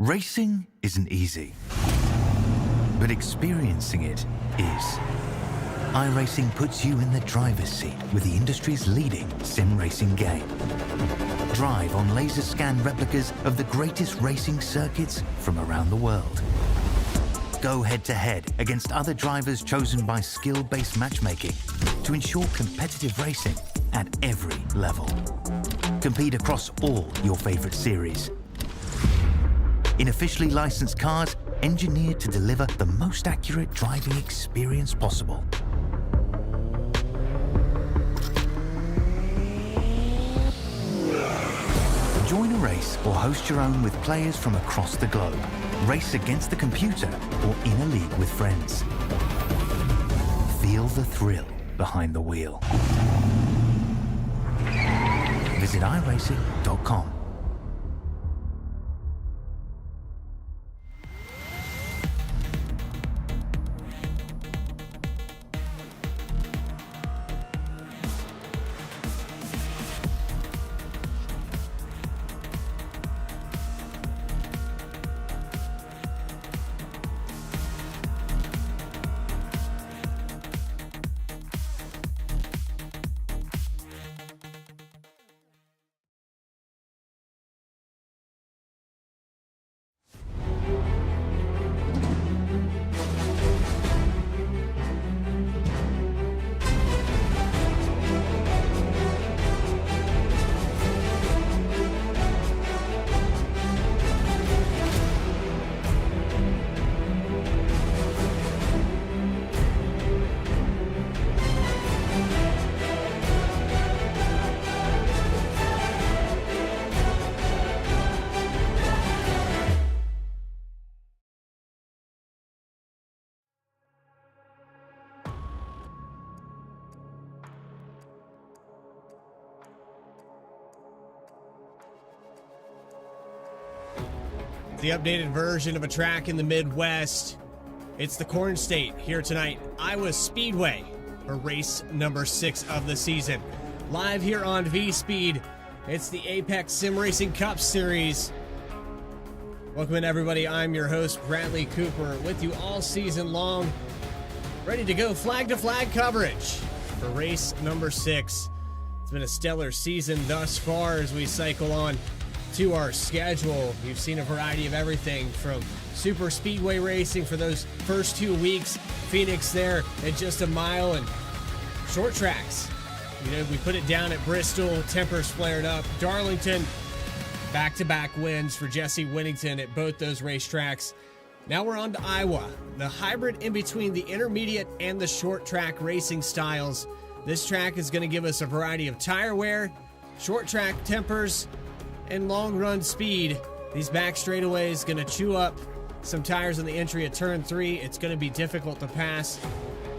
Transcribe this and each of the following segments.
Racing isn't easy, but experiencing it is. iRacing puts you in the driver's seat with the industry's leading sim racing game. Drive on laser scan replicas of the greatest racing circuits from around the world. Go head-to-head against other drivers chosen by skill-based matchmaking to ensure competitive racing at every level. Compete across all your favorite series. In officially licensed cars, engineered to deliver the most accurate driving experience possible. Join a race or host your own with players from across the globe. Race against the computer or in a league with friends. Feel the thrill behind the wheel. Visit iRacing.com. The updated version of a track in the Midwest. It's the Corn State here tonight, Iowa Speedway, for race number 6 of the season. Live here on V-Speed, it's the Apex Sim Racing Cup Series. Welcome in, everybody. I'm your host, Bradley Cooper, with you all season long, ready to go flag-to-flag coverage for race number 6. It's been a stellar season thus far as we cycle on to our schedule. You've seen a variety of everything from super speedway racing for those first 2 weeks, Phoenix there at just a mile, and short tracks. You know, we put it down at Bristol, tempers flared up. Darlington, back-to-back wins for Jesse Whittington at both those racetracks. Now we're on to Iowa, the hybrid in between the intermediate and the short track racing styles. This track is going to give us a variety of tire wear, short track tempers, and long run speed. These back straightaways going to chew up some tires on the entry at turn 3. It's going to be difficult to pass.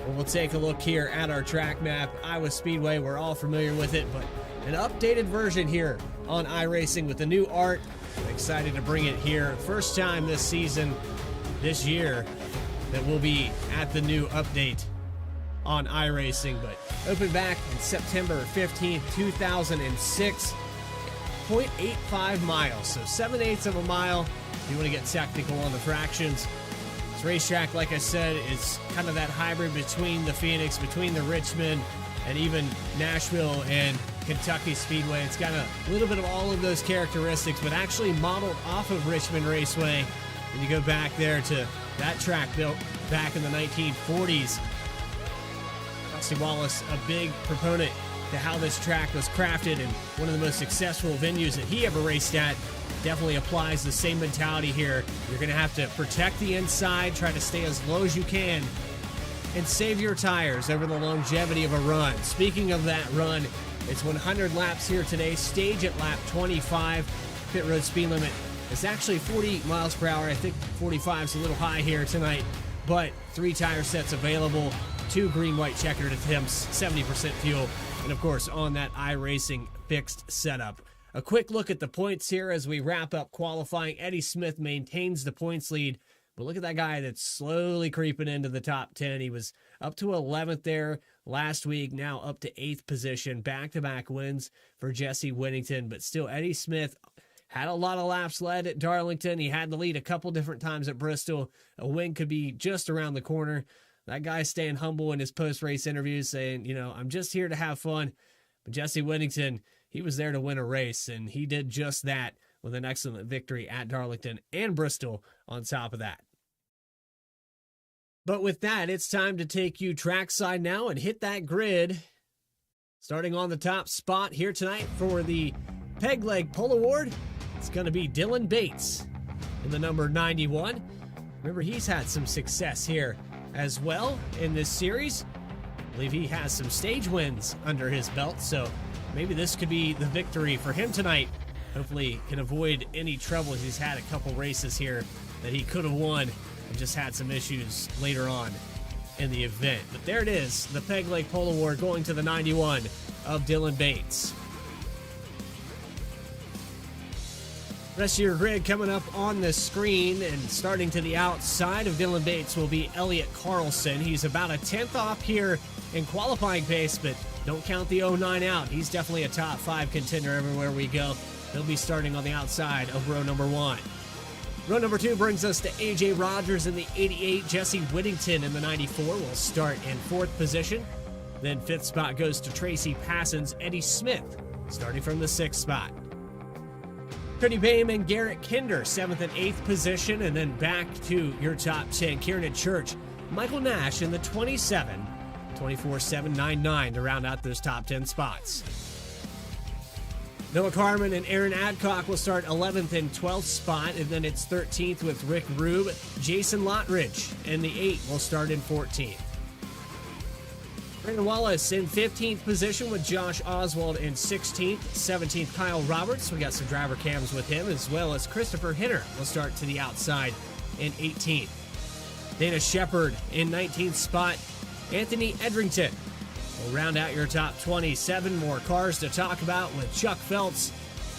We'll take a look here at our track map. Iowa Speedway, we're all familiar with it, but an updated version here on iRacing with the new art. I'm excited to bring it here. First time this season, this year, that we'll be at the new update on iRacing, but opened back in September 15th, 2006. 0.85 miles, so 7/8 of a mile if you want to get technical on the fractions. This racetrack, like I said, is kind of that hybrid between the Phoenix, between the Richmond, and even Nashville and Kentucky Speedway. It's got a little bit of all of those characteristics, but actually modeled off of Richmond Raceway. When you go back there to that track built back in the 1940s. Rusty Wallace, a big proponent to how this track was crafted and one of the most successful venues that he ever raced at. Definitely applies the same mentality here. You're going to have to protect the inside, try to stay as low as you can, and save your tires over the longevity of a run. Speaking of that run, it's 100 laps here today, stage at lap 25. Pit road speed limit is actually 40 miles per hour. I think 45 is a little high here tonight, but 3 tire sets available, 2 green-white checkered attempts, 70% fuel, and of course on that iRacing fixed setup. A quick look at the points here as we wrap up qualifying. Eddie Smith maintains the points lead, but look at that guy that's slowly creeping into the top 10. He was up to 11th there last week, now up to 8th position. Back-to-back wins for Jesse Whittington, but still Eddie Smith had a lot of laps led at Darlington. He had the lead a couple different times at Bristol. A win could be just around the corner. That guy staying humble in his post-race interviews, saying, I'm just here to have fun. But Jesse Whittington, he was there to win a race, and he did just that with an excellent victory at Darlington and Bristol on top of that. But with that, it's time to take you trackside now and hit that grid. Starting on the top spot here tonight for the Peg Leg Pull Award, it's going to be Dylan Bates in the number 91. Remember, he's had some success here as well in this series. I believe he has some stage wins under his belt, so maybe this could be the victory for him tonight. Hopefully can avoid any troubles. He's had a couple races here that he could have won and just had some issues later on in the event. But there it is, the Peg Leg Pull Award going to the 91 of Dylan Bates. Rest of your grid coming up on the screen, and starting to the outside of Dylan Bates will be Elliott Carlson. He's about a 10th off here in qualifying pace, but don't count the 09 out. He's definitely a top 5 contender everywhere we go. He'll be starting on the outside of row number 1. Row number 2 brings us to AJ Rogers in the 88. Jesse Whittington in the 94 will start in 4th position. Then 5th spot goes to Tracy Passon's Eddie Smith, starting from the 6th spot. Cody Boehm and Garrett Kinder, 7th and 8th position, and then back to your top 10. Kieran Church, Michael Nash in the 27, 24-7-9-9 to round out those top 10 spots. Noah Carmen and Aaron Adcock will start 11th and 12th spot, and then it's 13th with Rick Rube. Jason Lottridge in the 8 will start in 14th. Brandon Wallace in 15th position with Josh Oswald in 16th. 17th, Kyle Roberts. We got some driver cams with him, as well as Christopher Hinner will start to the outside in 18th. Dana Shepard in 19th spot. Anthony Edrington will round out your top 27. More cars to talk about with Chuck Phelps,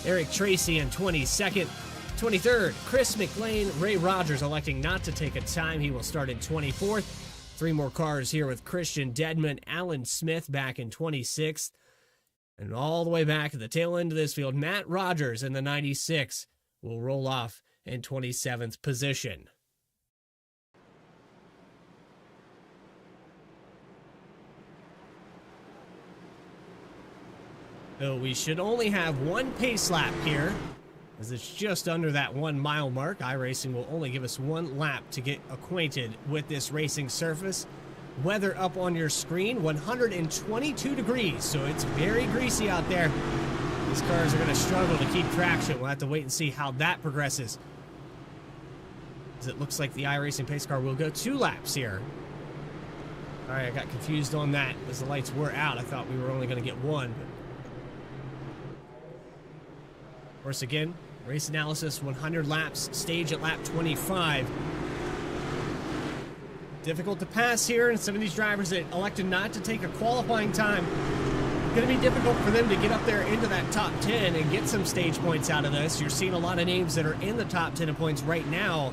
Eric Tracy in 22nd. 23rd, Chris McLean. Ray Rogers electing not to take a time. He will start in 24th. 3 more cars here with Christian Dedman, Alan Smith back in 26th. And all the way back at the tail end of this field, Matt Rogers in the 96 will roll off in 27th position. So we should only have 1 pace lap here, as it's just under that 1 mile mark. iRacing will only give us 1 lap to get acquainted with this racing surface. Weather up on your screen, 122 degrees, so it's very greasy out there. These cars are going to struggle to keep traction. We'll have to wait and see how that progresses, as it looks like the iRacing pace car will go 2 laps here. All right, I got confused on that as the lights were out. I thought we were only going to get 1. Of course, again, race analysis, 100 laps, stage at lap 25. Difficult to pass here, and some of these drivers that elected not to take a qualifying time, going to be difficult for them to get up there into that top 10 and get some stage points out of this. You're seeing a lot of names that are in the top 10 of points right now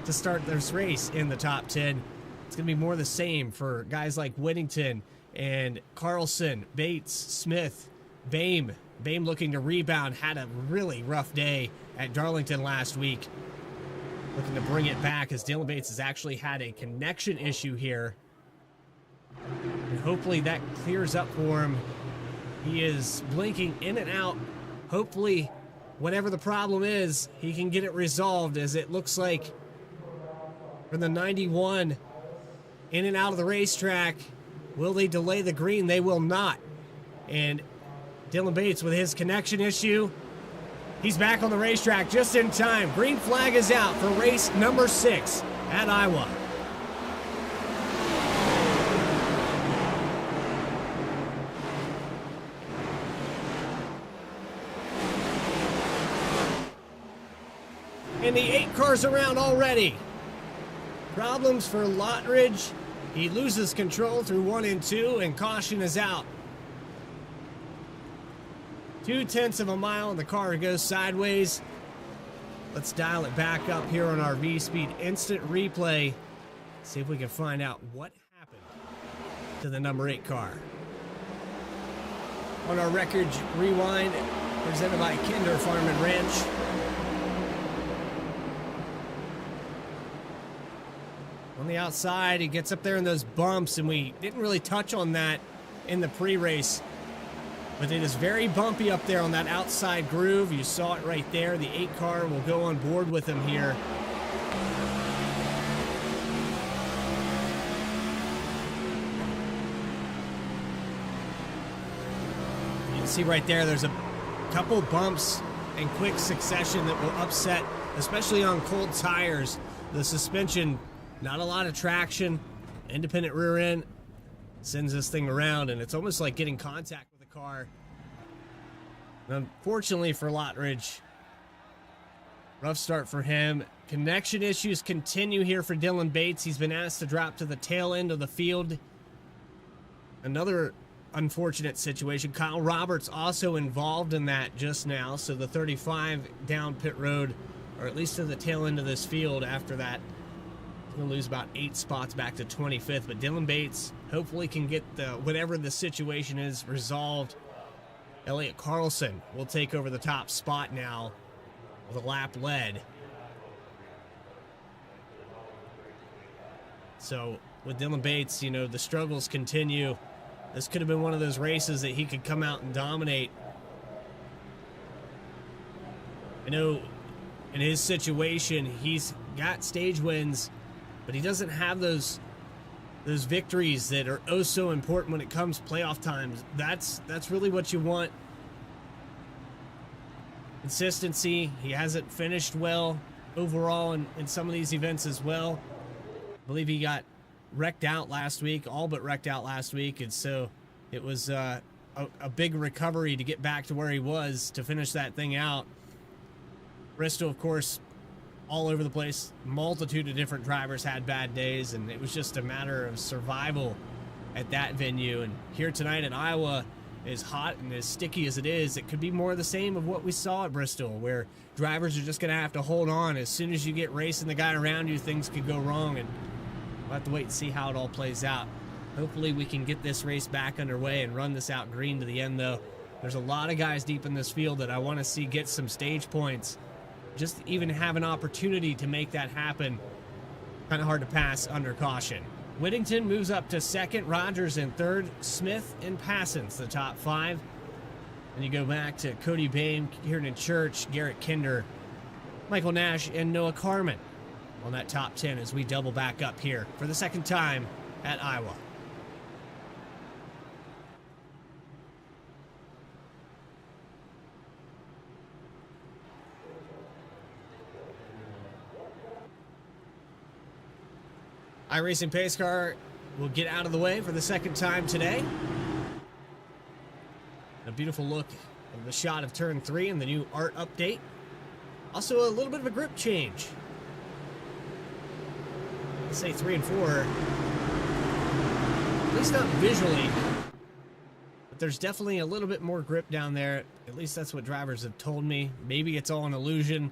to start this race in the top 10. It's going to be more the same for guys like Whittington and Carlson, Bates, Smith, Boehm. Boehm looking to rebound, had a really rough day at Darlington last week. Looking to bring it back, as Dylan Bates has actually had a connection issue here. And hopefully that clears up for him. He is blinking in and out. Hopefully, whatever the problem is, he can get it resolved, as it looks like for the 91 in and out of the racetrack. Will they delay the green? They will not. And Dylan Bates with his connection issue, he's back on the racetrack just in time. Green flag is out for race number 6 at Iowa. And the 8 cars around already. Problems for Lottridge. He loses control through 1 and 2, and caution is out. 0.2 of a mile and the car goes sideways. Let's dial it back up here on our V-Speed instant replay. See if we can find out what happened to the number 8 car. On our record rewind, presented by Kinder Farm and Ranch. On the outside, he gets up there in those bumps, and we didn't really touch on that in the pre-race. But it is very bumpy up there on that outside groove. You saw it right there. The 8 car will go on board with him here. You can see right there, there's a couple bumps in quick succession that will upset, especially on cold tires. The suspension, not a lot of traction. Independent rear end sends this thing around, and it's almost like getting contact with a car. And unfortunately for Lottridge, rough start for him. Connection issues continue here for Dylan Bates. He's been asked to drop to the tail end of the field. Another unfortunate situation. Kyle Roberts also involved in that just now, so the 35 down pit road, or at least to the tail end of this field after that. He's going to lose about 8 spots back to 25th, but Dylan Bates hopefully can get whatever the situation is resolved. Elliot Carlson will take over the top spot now with a lap led. So with Dylan Bates, you know, the struggles continue. This could have been one of those races that he could come out and dominate. I know in his situation, he's got stage wins, but he doesn't have those victories that are oh so important when it comes playoff times. That's really what you want. Consistency. He hasn't finished well overall in some of these events as well. I believe he got wrecked out last week, all but wrecked out last week, and so it was a big recovery to get back to where he was to finish that thing out. Bristol, of course, all over the place. Multitude of different drivers had bad days, and it was just a matter of survival at that venue. And here tonight at Iowa, as hot and as sticky as it is, it could be more of the same of what we saw at Bristol, where drivers are just going to have to hold on. As soon as you get racing the guy around you, things could go wrong, and we'll have to wait and see how it all plays out. Hopefully we can get this race back underway and run this out green to the end, though. There's a lot of guys deep in this field that I want to see get some stage points. Just even have an opportunity to make that happen. Kind of hard to pass under caution. Whittington moves up to second, Rogers in third, Smith and Passons the top 5. And you go back to Cody Bame, Kieran Church, Garrett Kinder, Michael Nash, and Noah Carmen on that top 10 as we double back up here for the second time at Iowa. iRacing Pace Car will get out of the way for the second time today. A beautiful look of the shot of turn 3 and the new art update. Also a little bit of a grip change. Let's say 3 and 4. At least not visually. But there's definitely a little bit more grip down there. At least that's what drivers have told me. Maybe it's all an illusion.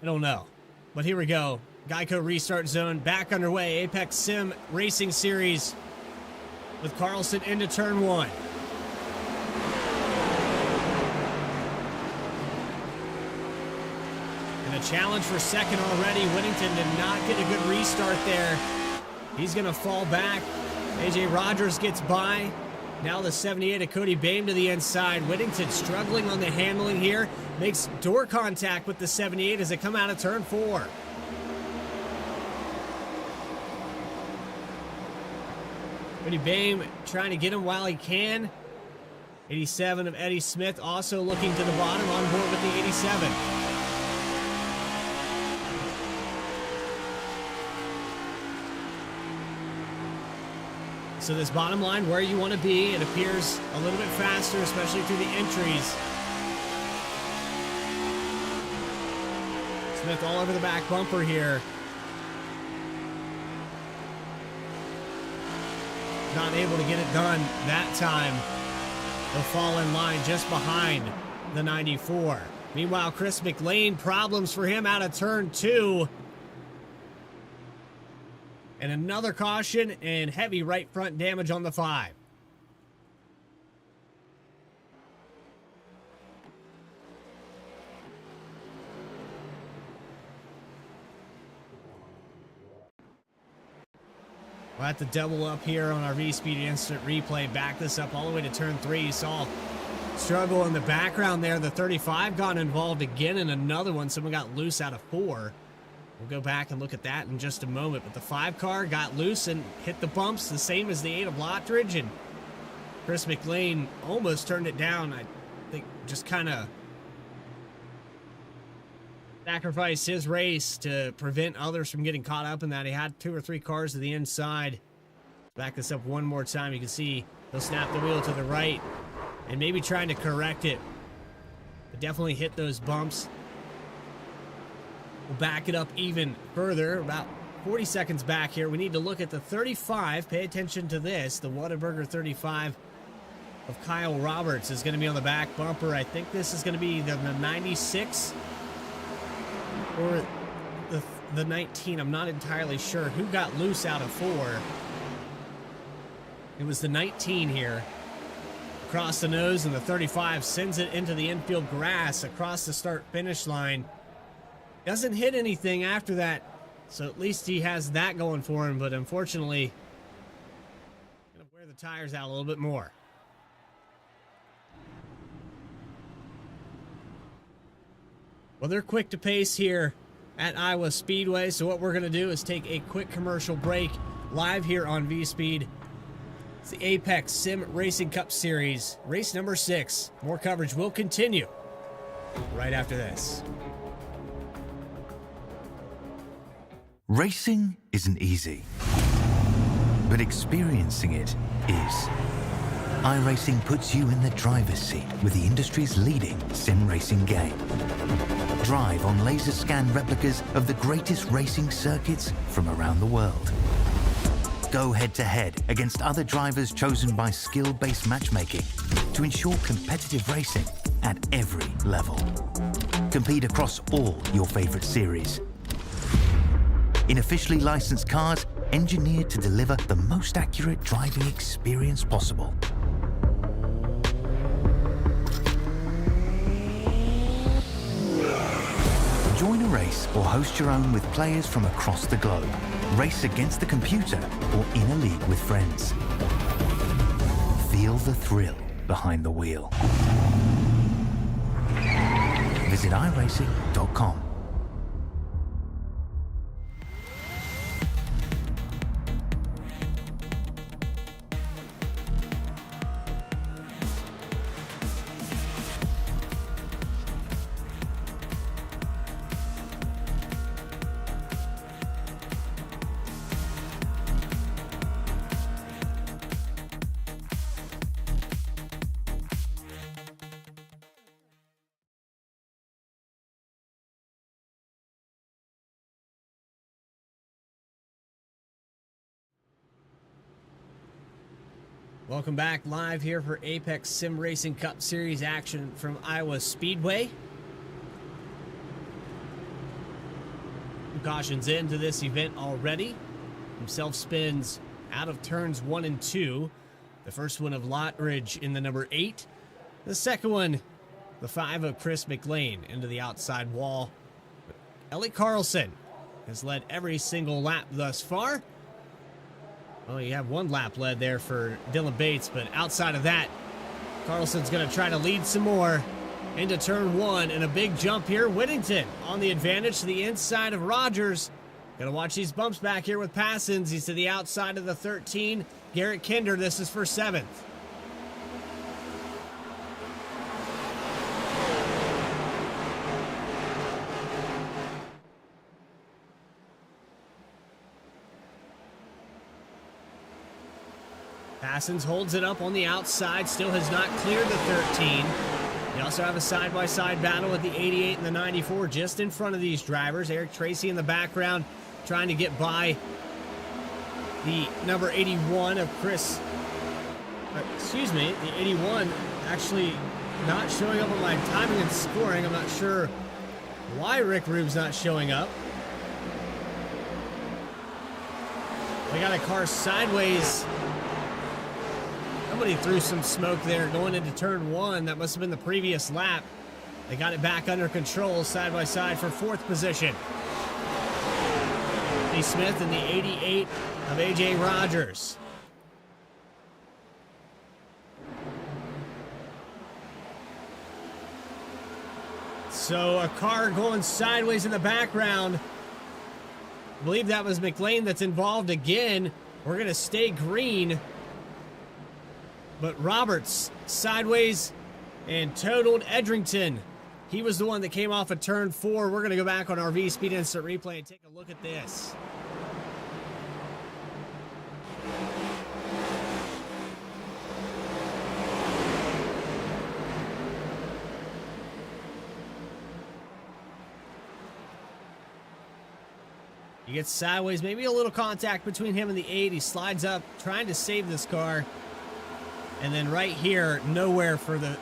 I don't know. But here we go. Geico Restart Zone back underway. Apex Sim Racing Series with Carlson into turn 1. And a challenge for second already. Whittington did not get a good restart there. He's going to fall back. AJ Rogers gets by. Now the 78 of Cody Bame to the inside. Whittington struggling on the handling here. Makes door contact with the 78 as they come out of turn 4. Cody Bame trying to get him while he can. 87 of Eddie Smith also looking to the bottom, on board with the 87. So this bottom line, where you want to be, it appears a little bit faster, especially through the entries. Smith all over the back bumper here. Not able to get it done that time. They'll fall in line just behind the 94. Meanwhile, Chris McLean, problems for him out of turn 2. And another caution and heavy right front damage on the 5. We'll have to double up here on our V-Speed instant replay. Back this up all the way to turn 3. You saw struggle in the background there. The 35 got involved again in another one. Someone got loose out of 4. We'll go back and look at that in just a moment. But the 5 car got loose and hit the bumps, the same as the 8 of Lottridge. And Chris McLean almost turned it down. I think just kind of sacrificed his race to prevent others from getting caught up in that. He had 2 or 3 cars to the inside. Back this up one more time. You can see he'll snap the wheel to the right and maybe trying to correct it. But definitely hit those bumps. We'll back it up even further, about 40 seconds back here. We need to look at the 35. Pay attention to this. The Whataburger 35 of Kyle Roberts is going to be on the back bumper. I think this is going to be the 96 or the 19. I'm not entirely sure who got loose out of 4. It was the 19 here. Across the nose, and the 35 sends it into the infield grass across the start-finish line. Doesn't hit anything after that, so at least he has that going for him, but unfortunately, gonna wear the tires out a little bit more. Well, they're quick to pace here at Iowa Speedway, so what we're going to do is take a quick commercial break live here on V-Speed. It's the Apex Sim Racing Cup Series, race number 6. More coverage will continue right after this. Racing isn't easy, but experiencing it is. iRacing puts you in the driver's seat with the industry's leading sim racing game. Drive on laser scan replicas of the greatest racing circuits from around the world. Go head-to-head against other drivers chosen by skill-based matchmaking to ensure competitive racing at every level. Compete across all your favorite series. In officially licensed cars, engineered to deliver the most accurate driving experience possible. Join a race or host your own with players from across the globe. Race against the computer or in a league with friends. Feel the thrill behind the wheel. Visit iRacing.com. Welcome back live here for Apex Sim Racing Cup Series action from Iowa Speedway. Cautions into this event already. Himself spins out of turns 1 and 2. The first one of Lottridge in the number 8. The second one, the 5 of Chris McLean into the outside wall. Elliot Carlson has led every single lap thus far. Well, you have 1 lap led there for Dylan Bates, but outside of that, Carlson's going to try to lead some more into turn 1, and a big jump here. Whittington on the advantage to the inside of Rogers. Going to watch these bumps back here with Passons. He's to the outside of the 13. Garrett Kinder, this is for 7th. Passons holds it up on the outside, still has not cleared the 13. You also have a side-by-side battle with the 88 and the 94 just in front of these drivers. Eric Tracy in the background trying to get by the number 81 of Chris. Excuse me, the 81 actually not showing up on my timing and scoring. I'm not sure why Rick Rube's not showing up. We got a car sideways. Somebody threw some smoke there going into turn 1. That must have been the previous lap. They got it back under control, side by side for 4th position. Eddie Smith and the 88 of A.J. Rogers. So a car going sideways in the background. I believe that was McLean that's involved again. We're going to stay green. But Roberts sideways and totaled Edrington. He was the one that came off of turn 4. We're going to go back on our V-Speed Instant Replay and take a look at this. He gets sideways, maybe a little contact between him and the 8. He slides up, trying to save this car. And then right here, nowhere for the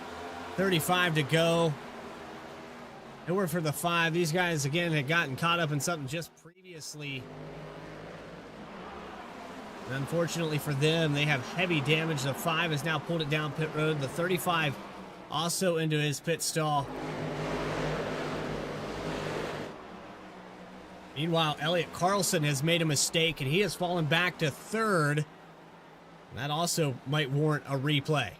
35 to go. Nowhere for the 5. These guys, again, had gotten caught up in something just previously. And unfortunately for them, they have heavy damage. The 5 has now pulled it down pit road. The 35 also into his pit stall. Meanwhile, Elliot Carlson has made a mistake, and he has fallen back to 3rd. That also might warrant a replay.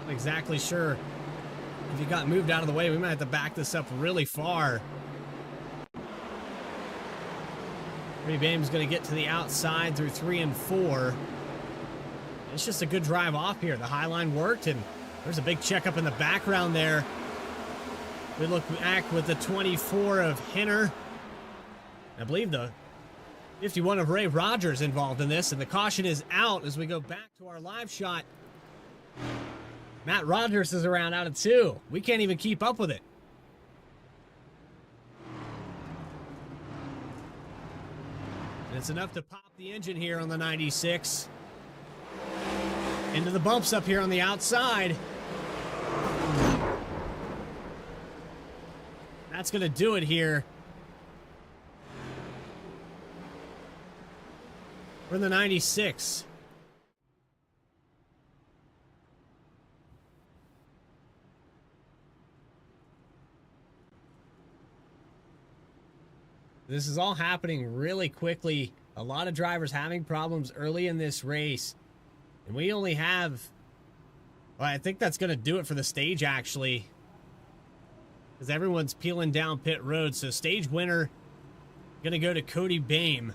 Not exactly sure if he got moved out of the way. We might have to back this up really far. Bame's going to get to the outside through 3 and 4. It's just a good drive off here. The high line worked, and there's a big checkup in the background there. We look back with the 24 of Henner. I believe the 51 of Ray Rogers involved in this, and the caution is out as we go back to our live shot. Matt Rogers is around out of 2. We can't even keep up with it. And it's enough to pop the engine here on the 96. Into the bumps up here on the outside. That's going to do it here. We're in the 96. This is all happening really quickly. A lot of drivers having problems early in this race. And we only have... Well, I think that's going to do it for the stage, actually. Because everyone's peeling down pit road. So stage winner going to go to Cody Bame.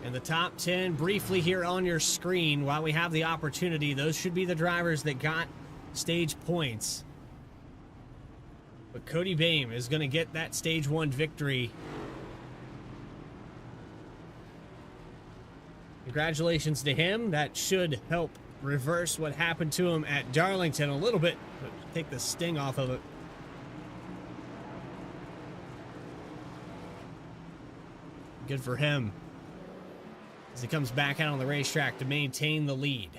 And the top 10 briefly here on your screen while we have the opportunity. Those should be the drivers that got stage points. But Cody Bame is going to get that stage 1 victory. Congratulations to him. That should help reverse what happened to him at Darlington a little bit, but take the sting off of it. Good for him as he comes back out on the racetrack to maintain the lead.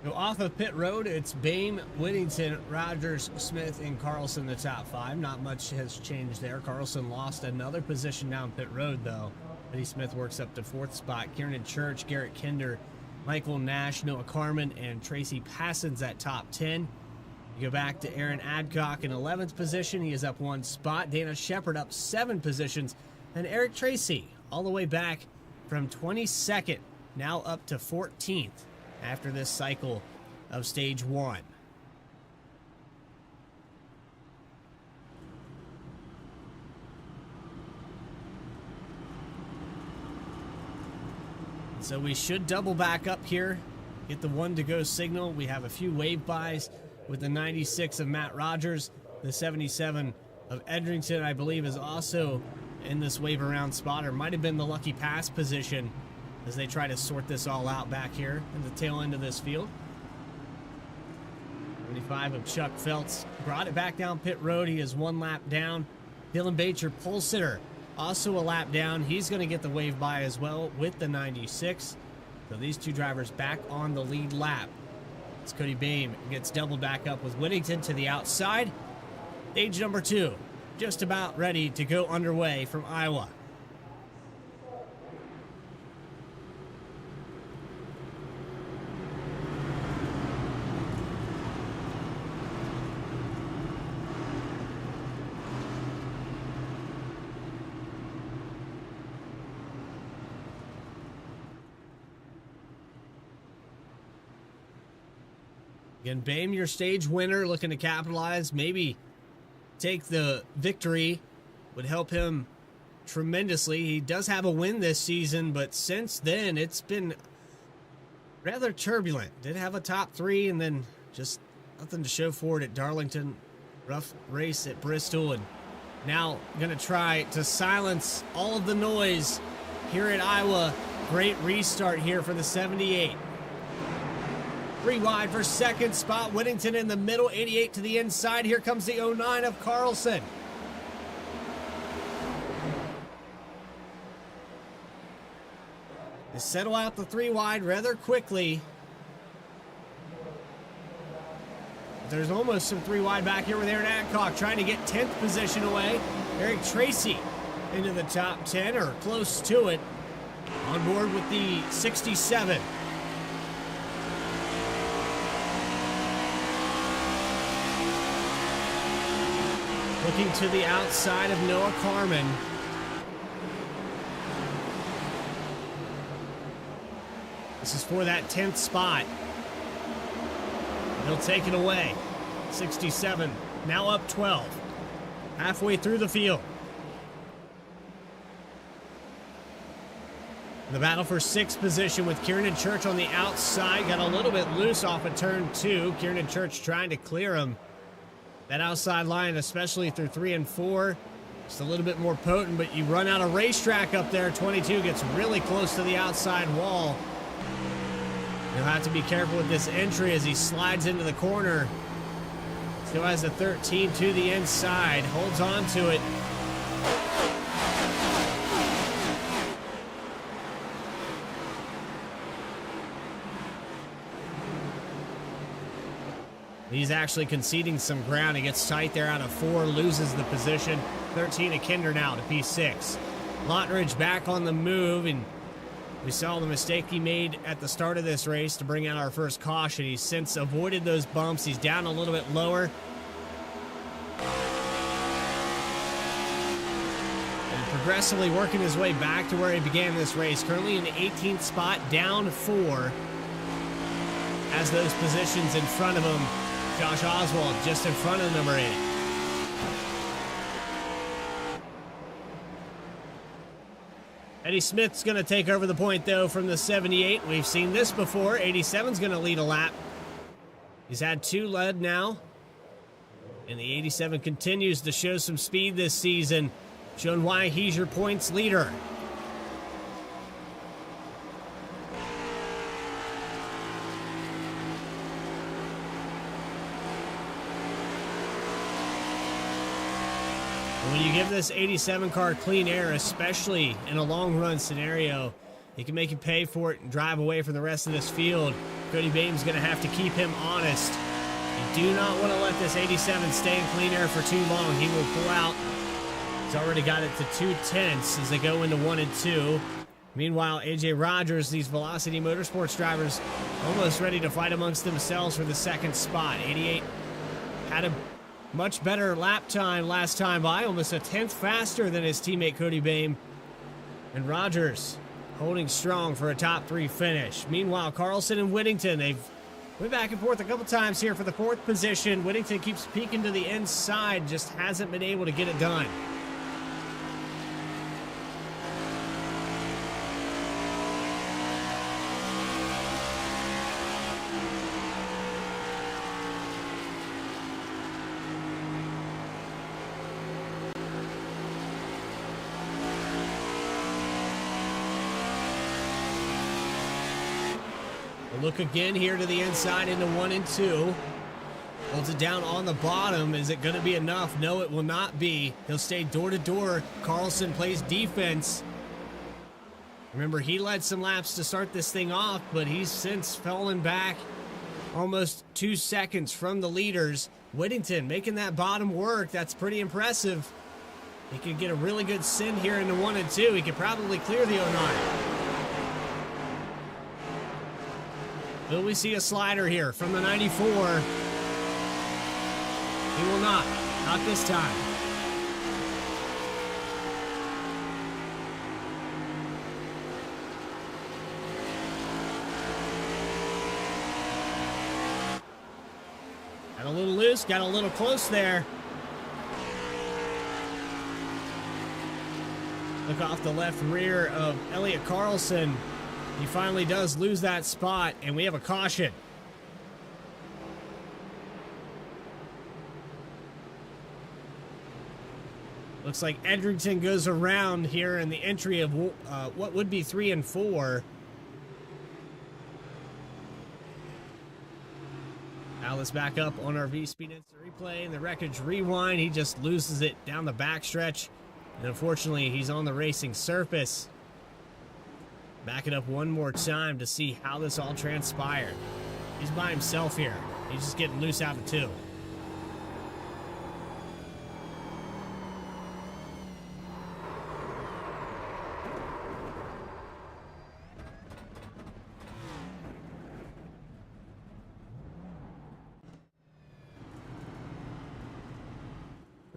So off of pit road, it's Bame, Whittington, Rogers, Smith, and Carlson, the top 5. Not much has changed there. Carlson lost another position down pit road, though. Eddie Smith works up to 4th spot. Kieran Church, Garrett Kinder, Michael Nash, Noah Carmen, and Tracy Passon's at top 10. You go back to Aaron Adcock in 11th position. He is up 1 spot. Dana Shepard up 7 positions. And Eric Tracy all the way back from 22nd, now up to 14th. After this cycle of stage 1. So we should double back up here, get the 1 to go signal. We have a few wave bys with the 96 of Matt Rogers. The 77 of Edrington, I believe, is also in this wave around spot, or might have been the lucky pass position as they try to sort this all out back here in the tail end of this field. 75 of Chuck Feltz brought it back down pit road. He is 1 lap down. Dylan Bacher, pole sitter, also a lap down. He's going to get the wave by as well with the 96. So these two drivers back on the lead lap. As Cody Bain gets doubled back up with Whittington to the outside. Stage number 2, just about ready to go underway from Iowa. Again, Bain, your stage winner, looking to capitalize, maybe take the victory, would help him tremendously. He does have a win this season, but since then, it's been rather turbulent. Did have a top 3, and then just nothing to show for it at Darlington. Rough race at Bristol, and now going to try to silence all of the noise here at Iowa. Great restart here for the 78. 3 wide for second spot. Whittington in the middle, 88 to the inside. Here comes the 09 of Carlson. They settle out the 3 wide rather quickly. There's almost some 3 wide back here with Aaron Adcock trying to get 10th position away. Eric Tracy into the top 10 or close to it. On board with the 67. Looking to the outside of Noah Carmen. This is for that 10th spot. He'll take it away. 67, now up 12. Halfway through the field. The battle for 6th position with Kieran Church on the outside. Got a little bit loose off of turn 2. Kieran Church trying to clear him. That outside line, especially through 3 and 4, just a little bit more potent, but you run out of racetrack up there. 22 gets really close to the outside wall. You'll have to be careful with this entry as he slides into the corner. Still has the 13 to the inside, holds on to it. He's actually conceding some ground. He gets tight there out of 4, loses the position. 13 to Kinder now to P6. Lottridge back on the move, and we saw the mistake he made at the start of this race to bring out our first caution. He's since avoided those bumps. He's down a little bit lower. And progressively working his way back to where he began this race. Currently in the 18th spot, down 4. Has those positions in front of him. Josh Oswald just in front of number 8. Eddie Smith's going to take over the point, though, from the 78. We've seen this before. 87's going to lead a lap. He's had 2 led now. And the 87 continues to show some speed this season, showing why he's your points leader. When you give this 87 car clean air, especially in a long run scenario, he can make you pay for it and drive away from the rest of this field. Cody Bain's going to have to keep him honest. You do not want to let this 87 stay in clean air for too long. He will pull out. He's already got it to 2/10 as they go into 1 and 2. Meanwhile, AJ Rogers, these Velocity Motorsports drivers, almost ready to fight amongst themselves for the 2nd spot. 88 had a much better lap time last time by, almost a 10th faster than his teammate Cody Bain. And Rogers holding strong for a top 3 finish. Meanwhile, Carlson and Whittington, they've went back and forth a couple times here for the 4th position. Whittington keeps peeking to the inside, just hasn't been able to get it done. Look again here to the inside into 1 and 2. Holds it down on the bottom. Is it going to be enough? No, it will not be. He'll stay door to door. Carlson plays defense. Remember, he led some laps to start this thing off, but he's since fallen back almost 2 seconds from the leaders. Whittington making that bottom work. That's pretty impressive. He could get a really good send here into 1 and 2. He could probably clear the 09. Will we see a slider here from the 94? He will not this time. Got a little loose, got a little close there. Look off the left rear of Elliot Carlson. He finally does lose that spot, and we have a caution. Looks like Edrington goes around here in the entry of what would be 3 and 4. Now let's back up on our V-Speed Instant Replay and the Wreckage Rewind. He just loses it down the backstretch. And unfortunately, he's on the racing surface. Back it up one more time to see how this all transpired. He's by himself here. He's just getting loose out of 2.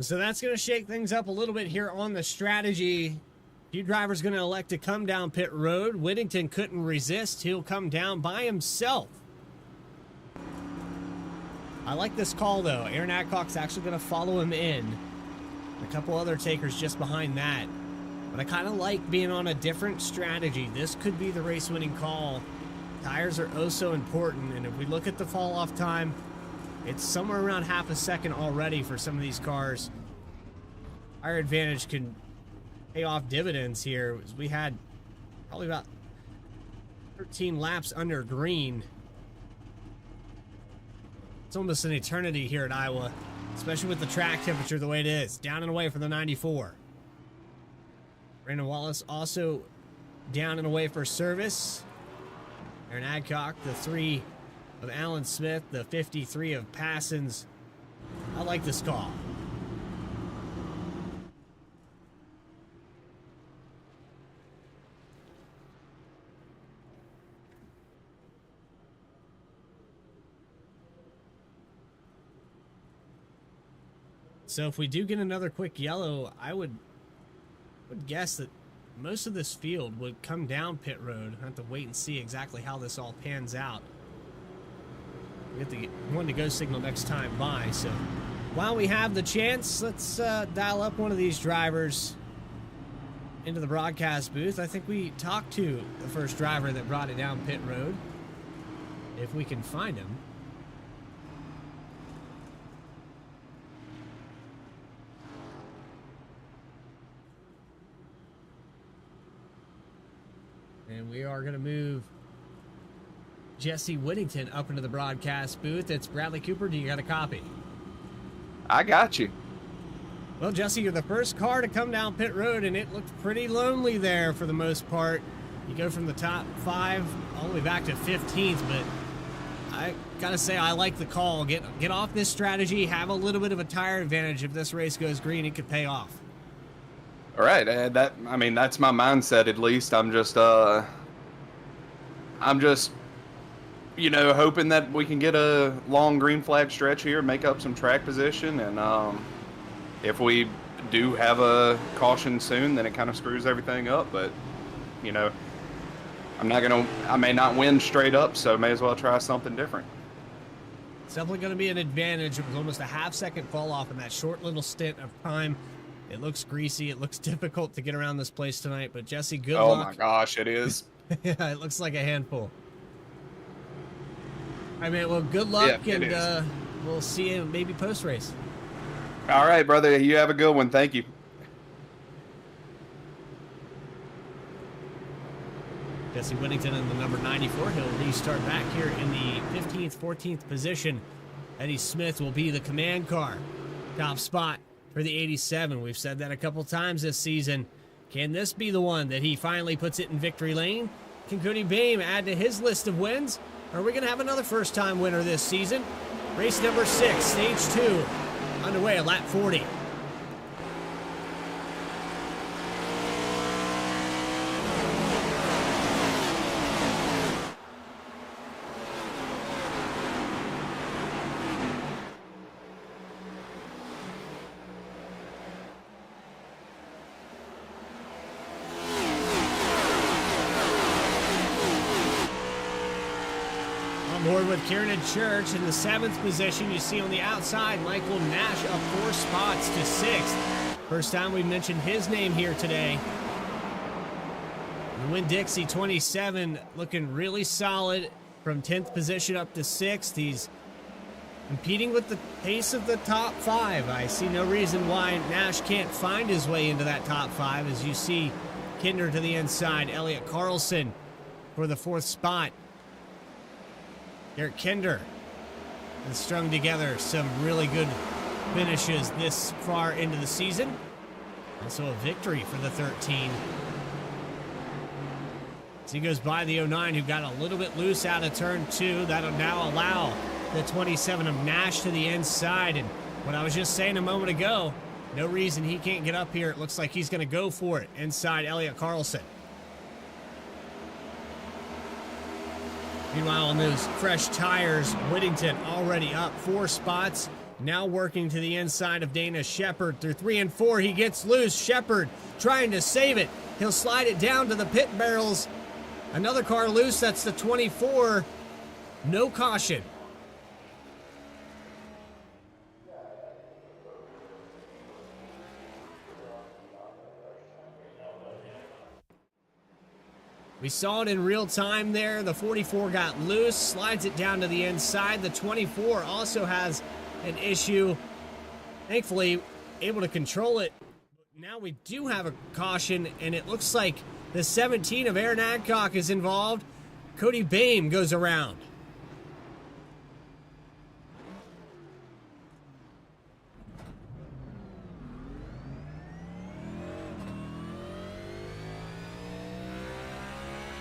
So that's going to shake things up a little bit here on the strategy. A few drivers going to elect to come down pit road. Whittington couldn't resist. He'll come down by himself. I like this call, though. Aaron Adcock's actually going to follow him in. A couple other takers just behind that. But I kind of like being on a different strategy. This could be the race-winning call. Tires are oh so important, and if we look at the fall-off time, it's somewhere around half a second already for some of these cars. Our advantage can pay off dividends here. We had probably about 13 laps under green. It's almost an eternity here at Iowa, especially with the track temperature the way it is. Down and away for the 94. Brandon Wallace also down and away for service. Aaron Adcock, the 3 of Alan Smith, the 53 of Passons. I like this call. So if we do get another quick yellow, I would guess that most of this field would come down pit road. I have to wait and see exactly how this all pans out. We get the one to go signal next time by. So while we have the chance, let's dial up one of these drivers into the broadcast booth. I think we talked to the first driver that brought it down pit road, if we can find him. And we are going to move Jesse Whittington up into the broadcast booth. It's Bradley Cooper. Do you got a copy? I got you. Well, Jesse, you're the first car to come down pit road, and it looked pretty lonely there for the most part. You go from the top 5 all the way back to 15th, but I got to say I like the call. Get off this strategy, have a little bit of a tire advantage. If this race goes green, it could pay off. All right, that's my mindset. At least I'm just hoping that we can get a long green flag stretch here, make up some track position, and if we do have a caution soon, then it kind of screws everything up. But I may not win straight up, so may as well try something different. It's definitely going to be an advantage. It was almost a half-second fall off in that short little stint of time. It looks greasy. It looks difficult to get around this place tonight. But, Jesse, good luck. Oh, my gosh, it is. Yeah, it looks like a handful. All right, man. Well, good luck, yeah, and we'll see you maybe post-race. All right, brother. You have a good one. Thank you. Jesse Whittington in the number 94. He'll restart back here in the 15th, 14th position. Eddie Smith will be the command car. Top spot for the 87. We've said that a couple times this season. Can this be the one that he finally puts it in victory lane? Can Cody Boehm add to his list of wins? Or are we going to have another first-time winner this season? Race number 6, stage 2, underway at lap 40. On board with Kieran Church in the 7th position. You see on the outside, Michael Nash up 4 spots to 6th. First time we mentioned his name here today. Winn-Dixie 27 looking really solid from 10th position up to 6th. He's competing with the pace of the top 5. I see no reason why Nash can't find his way into that top 5 as you see Kinder to the inside. Elliott Carlson for the 4th spot. Eric Kinder has strung together some really good finishes this far into the season. Also a victory for the 13. As he goes by the 09, who got a little bit loose out of turn 2. That'll now allow the 27 of Nash to the inside. And what I was just saying a moment ago, no reason he can't get up here. It looks like he's going to go for it inside Elliott Carlson. Meanwhile, on those fresh tires, Whittington already up 4 spots. Now working to the inside of Dana Shepard through 3 and 4. He gets loose. Shepard trying to save it. He'll slide it down to the pit barrels. Another car loose. That's the 24. No caution. We saw it in real time there. The 44 got loose, slides it down to the inside. The 24 also has an issue. Thankfully, able to control it. Now we do have a caution, and it looks like the 17 of Aaron Adcock is involved. Cody Boehm goes around.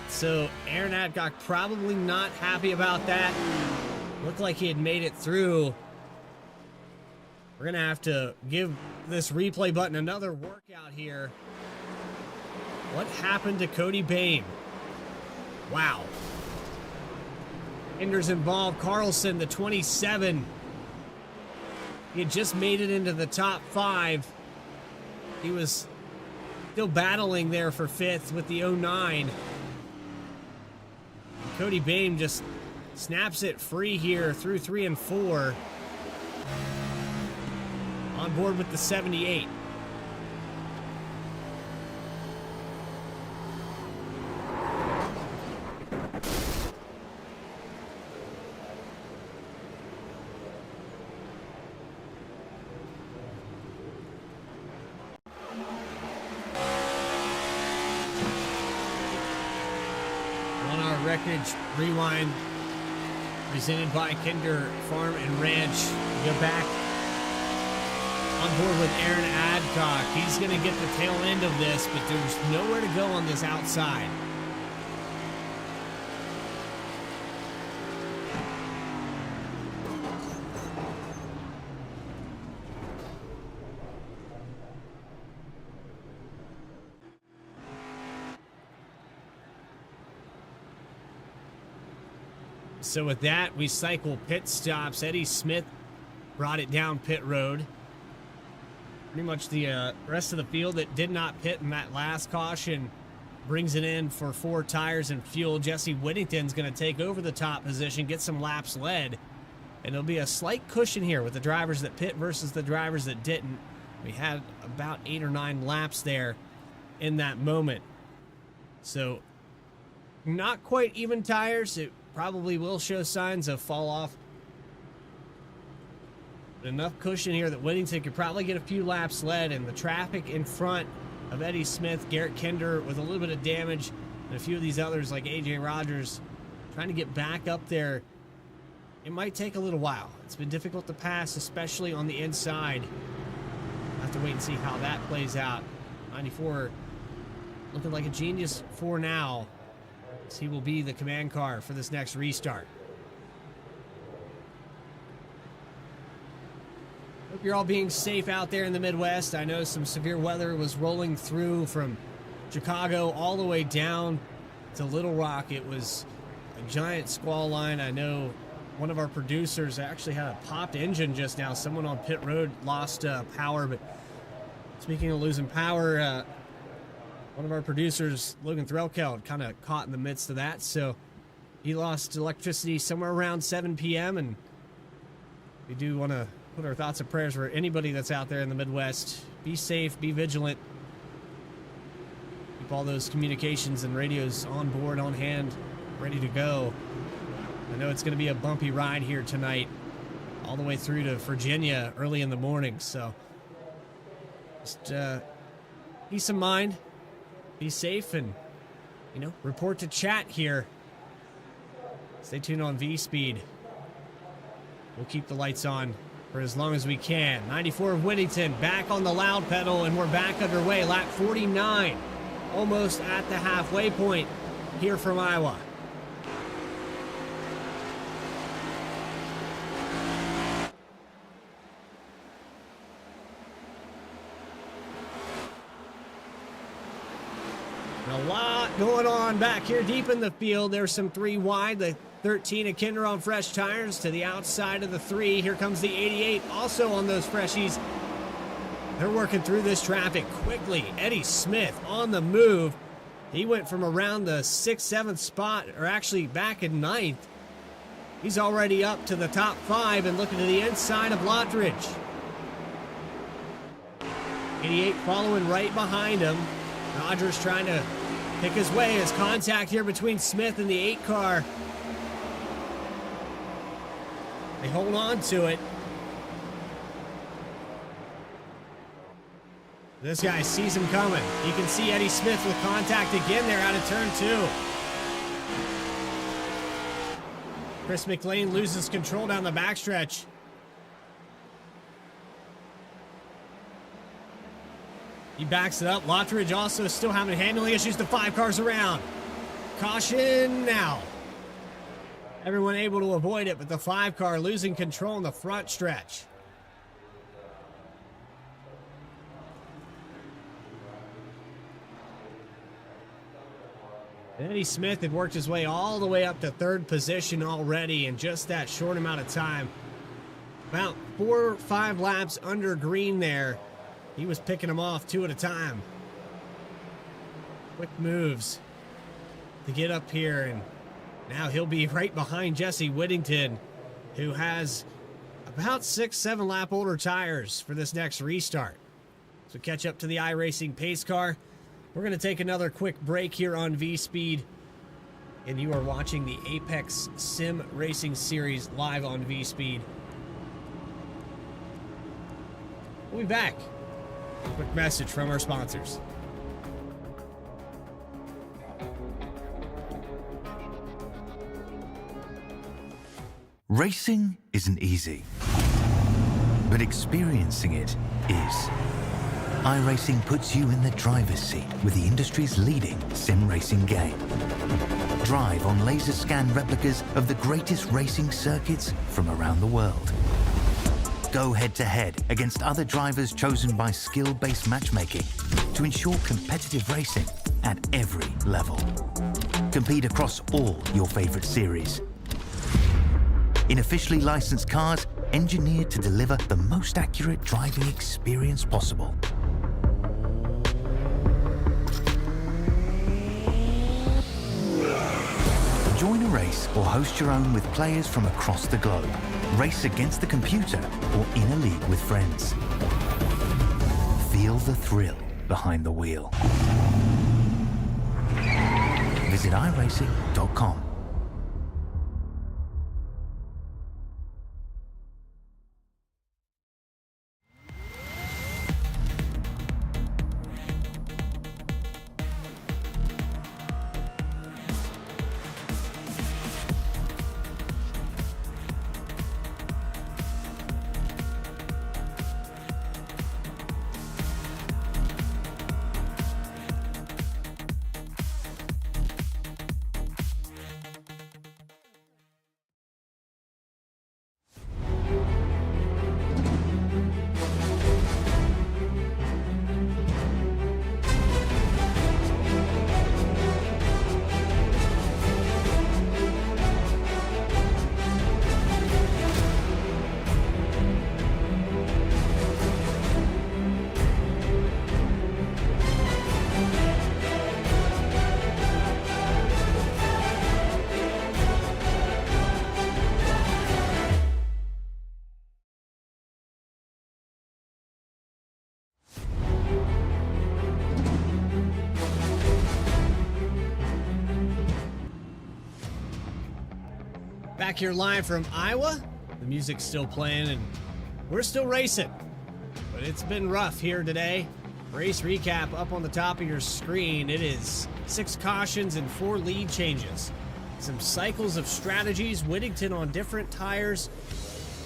So Aaron Adcock probably not happy about that. Looked like he had made it through. We're going to have to give this replay button another workout here. What happened to Cody Boehm? Wow. Kinder's involved. Carlson, the 27. He had just made it into the top 5. He was still battling there for 5th with the 09. Cody Boehm just snaps it free here through 3 and 4. On board with the 78. Wreckage Rewind presented by Kinder Farm and Ranch. Go back on board with Aaron Adcock. He's going to get the tail end of this, but there's nowhere to go on this outside. So with that, we cycle pit stops. Eddie Smith brought it down pit road. Pretty much the rest of the field that did not pit in that last caution brings it in for 4 tires and fuel. Jesse Whittington's going to take over the top position, get some laps led. And there'll be a slight cushion here with the drivers that pit versus the drivers that didn't. We had about 8 or 9 laps there in that moment. So not quite even tires. It probably will show signs of fall off. But enough cushion here that Whittington could probably get a few laps led, and the traffic in front of Eddie Smith, Garrett Kinder with a little bit of damage, and a few of these others like AJ Rogers trying to get back up there. It might take a little while. It's been difficult to pass, especially on the inside. We'll have to wait and see how that plays out. 94 looking like a genius for now. as he will be the command car for this next restart. Hope you're all being safe out there in the Midwest. I know some severe weather was rolling through from Chicago all the way down to Little Rock. It was a giant squall line. I know one of our producers actually had a popped engine just now. Someone on pit road lost power. But speaking of losing power, one of our producers, Logan Threlkeld, kind of caught in the midst of that. So he lost electricity somewhere around 7 p.m. And we do want to put our thoughts and prayers for anybody that's out there in the Midwest. Be safe, be vigilant. Keep all those communications and radios on board, on hand, ready to go. I know it's going to be a bumpy ride here tonight, all the way through to Virginia early in the morning. So just peace of mind, be safe, and, report to chat here. Stay tuned on V-Speed. We'll keep the lights on for as long as we can. 94 of Whittington back on the loud pedal, and we're back underway. Lap 49, almost at the halfway point here from Iowa. A lot going on back here deep in the field. There's some 3 wide. The 13 of Kinder on fresh tires to the outside of the 3. Here comes the 88 also on those freshies. They're working through this traffic quickly. Eddie Smith on the move. He went from around the 6th, 7th spot, or actually back in 9th. He's already up to the top 5 and looking to the inside of Lottridge. 88 following right behind him. Rogers trying to pick his way as contact here between Smith and the 8 car. They hold on to it. This guy sees him coming. You can see Eddie Smith with contact again there out of turn 2. Chris McLean loses control down the backstretch. He backs it up. Lottridge also still having handling issues. The 5 cars around. Caution now. Everyone able to avoid it, but the 5 car losing control in the front stretch. Eddie Smith had worked his way all the way up to 3rd position already in just that short amount of time. About 4 or 5 laps under green there. He was picking them off 2 at a time. Quick moves to get up here, and now he'll be right behind Jesse Whittington, who has about 6-7 lap older tires for this next restart. So catch up to the iRacing pace car. We're going to take another quick break here on V-Speed, and you are watching the Apex Sim Racing Series live on V-Speed. We'll be back. Quick message from our sponsors. Racing isn't easy, but experiencing it is. iRacing puts you in the driver's seat with the industry's leading sim racing game. Drive on laser scan replicas of the greatest racing circuits from around the world. Go head-to-head against other drivers chosen by skill-based matchmaking to ensure competitive racing at every level. Compete across all your favorite series. In officially licensed cars, engineered to deliver the most accurate driving experience possible. Join a race or host your own with players from across the globe. Race against the computer or in a league with friends. Feel the thrill behind the wheel. Visit iRacing.com. Back here live from Iowa. The music's still playing and we're still racing. But it's been rough here today. Race recap up on the top of your screen. It is 6 cautions and 4 lead changes. Some cycles of strategies. Whittington on different tires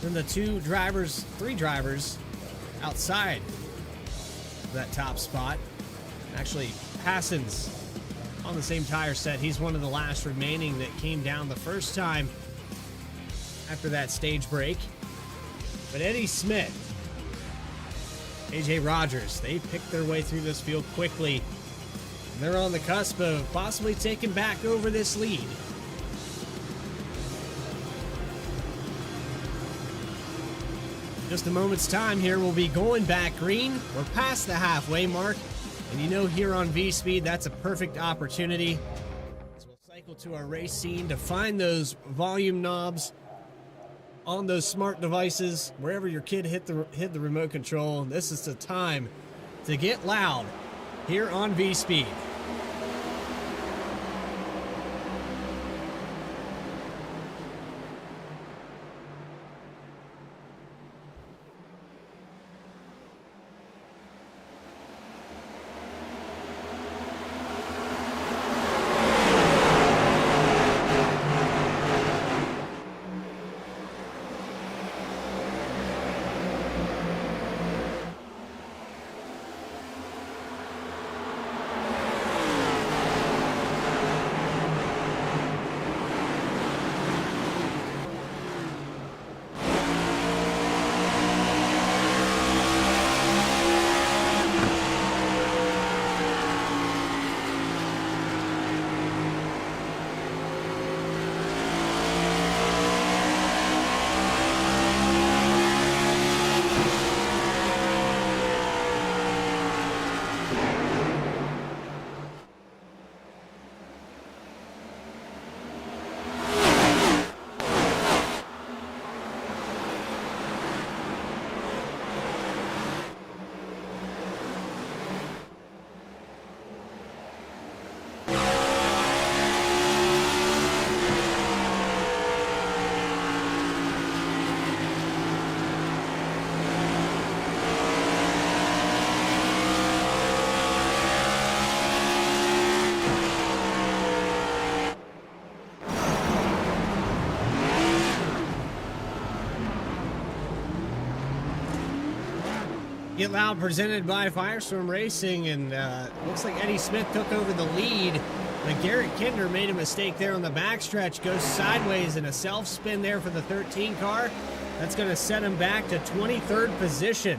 than the 3 drivers outside that top spot. Actually, Hassan's on the same tire set. He's one of the last remaining that came down the first time after that stage break. But Eddie Smith, AJ Rogers, they picked their way through this field quickly. And they're on the cusp of possibly taking back over this lead. Just a moment's time here, we'll be going back green. We're past the halfway mark. And you know, here on V-Speed, that's a perfect opportunity. So we'll cycle to our race scene to find those volume knobs on those smart devices. Wherever your kid hit the remote control, this is the time to get loud here on V-Speed. Get Loud presented by Firestorm Racing, and looks like Eddie Smith took over the lead, but Garrett Kinder made a mistake there on the backstretch, goes sideways in a self-spin there for the 13 car. That's going to set him back to 23rd position.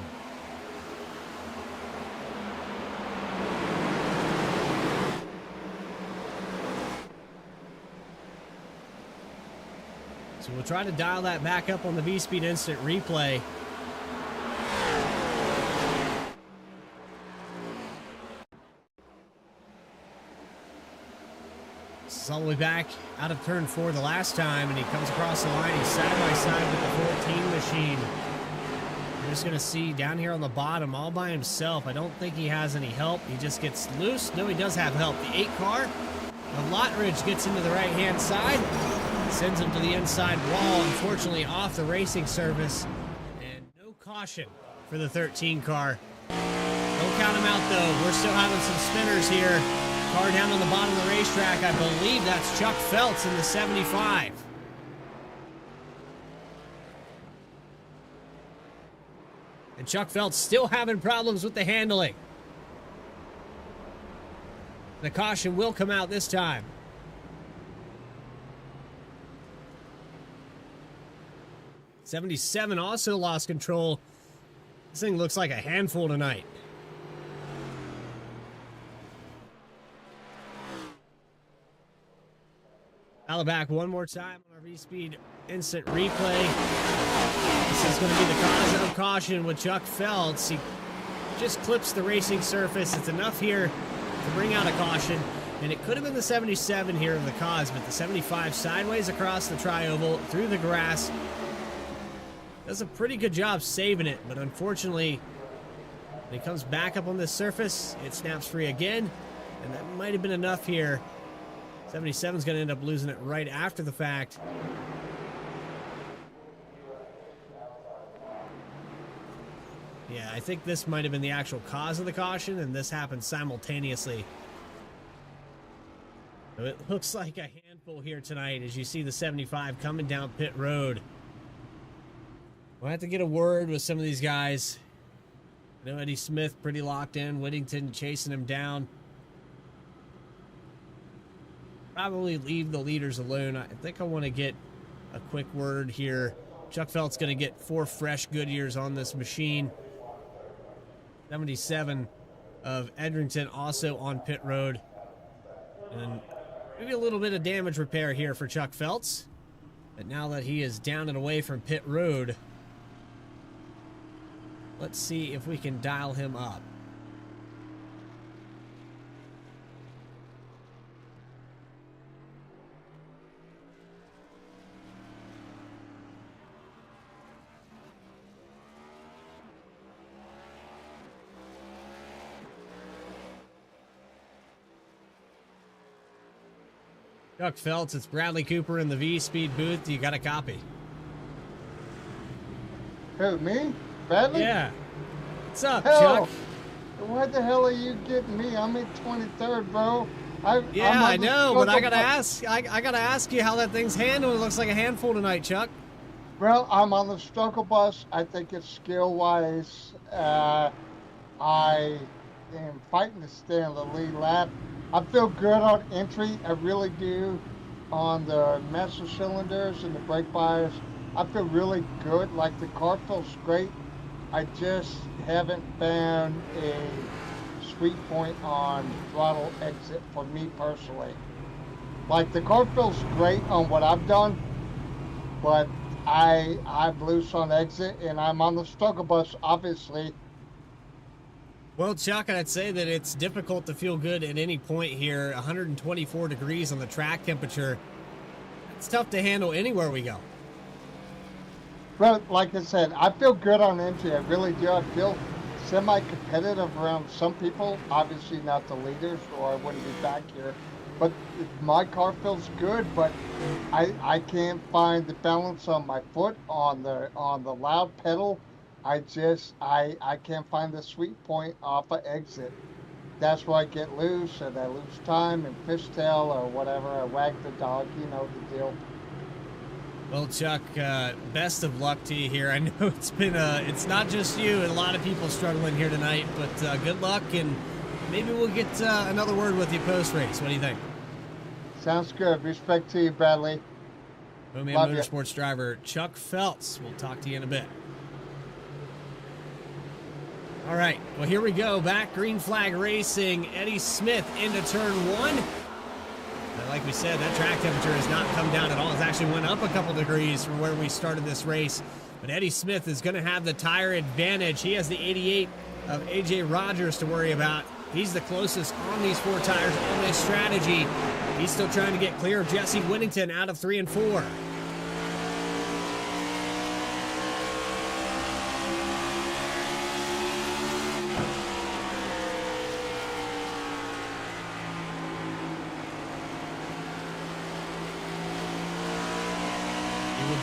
So we'll try to dial that back up on the V-Speed Instant Replay. He's all the way back out of turn 4 the last time, and he comes across the line. He's side by side with the 14 machine. You're just going to see down here on the bottom all by himself. I don't think he has any help. He just gets loose. No, he does have help. The 8 car of Lottridge gets into the right-hand side, sends him to the inside wall, unfortunately off the racing surface. And no caution for the 13 car. Don't count him out, though. We're still having some spinners here. Car down on the bottom of the racetrack. I believe that's Chuck Phelps in the 75. And Chuck Phelps still having problems with the handling. The caution will come out this time. '77 also lost control. This thing looks like a handful tonight. Dial back one more time on our V-Speed Instant Replay. This is going to be the cause of caution with Chuck Phelps. He just clips the racing surface. It's enough here to bring out a caution. And it could have been the 77 here of the cause, but the 75 sideways across the tri-oval through the grass does a pretty good job saving it, but unfortunately, when it comes back up on this surface, it snaps free again, and that might have been enough here. 77 is going to end up losing it right after the fact. Yeah, I think this might have been the actual cause of the caution, and this happened simultaneously. So it looks like a handful here tonight as you see the 75 coming down pit road. We'll have to get a word with some of these guys. I know Eddie Smith pretty locked in. Whittington chasing him down. Probably leave the leaders alone. I think I want to get a quick word here. Chuck Felt's going to get 4 fresh Goodyears on this machine. 77 of Edrington also on pit road. And maybe a little bit of damage repair here for Chuck Feltz. But now that he is down and away from pit road, let's see if we can dial him up. Chuck Feltz, it's Bradley Cooper in the V-Speed booth. You got a copy? Who, me? Bradley? Yeah. What's up, Hell, Chuck? why the hell are you getting me? I'm in 23rd, bro. Yeah, I know, but I gotta ask. I gotta ask you how that thing's handled. It looks like a handful tonight, Chuck. Well, I'm on the struggle bus. I think it's skill-wise. I am fighting to stay on the lead lap. I feel good on entry. I really do. On the master cylinders and the brake bias, I feel really good. Like the car feels great. I just haven't found a sweet point on throttle exit for me personally. Like the car feels great on what I've done, but I'm loose on exit and I'm on the struggle bus, obviously. Well, Chuck, I'd say that it's difficult to feel good at any point here. 124 degrees on the track temperature. It's tough to handle anywhere we go. Well, like I said, I feel good on entry. I really do. I feel semi-competitive around some people. Obviously not the leaders, or I wouldn't be back here. But my car feels good, but I can't find the balance on my foot on the loud pedal. I can't find the sweet point off of exit. That's where I get loose, and I lose time and fishtail or whatever. I wag the dog, you know the deal. Well, Chuck, best of luck to you here. I know it's not just you, and a lot of people struggling here tonight, but good luck, and maybe we'll get another word with you post-race. What do you think? Sounds good. Respect to you, Bradley. Homemade Love you. Motorsports driver Chuck Feltz. We'll talk to you in a bit. All right, well, here we go. Back green flag racing. Eddie Smith into turn 1. And like we said, that track temperature has not come down at all. It's actually went up a couple degrees from where we started this race. But Eddie Smith is going to have the tire advantage. He has the 88 of AJ Rogers to worry about. He's the closest on these 4 tires on this strategy. He's still trying to get clear of Jesse Whittington out of 3 and 4.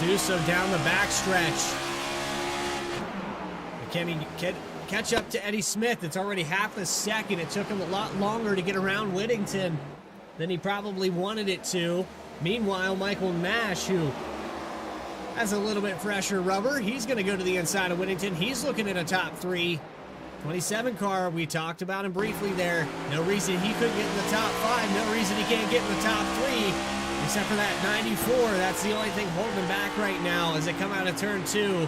Do so down the backstretch. Can he catch up to Eddie Smith? It's already half a second. It took him a lot longer to get around Whittington than he probably wanted it to. Meanwhile, Michael Nash, who has a little bit fresher rubber, he's going to go to the inside of Whittington. He's looking at a top 3. 27 car, we talked about him briefly there. No reason he couldn't get in the top 5. No reason he can't get in the top 3. Except for that 94, that's the only thing holding him back right now as they come out of turn 2.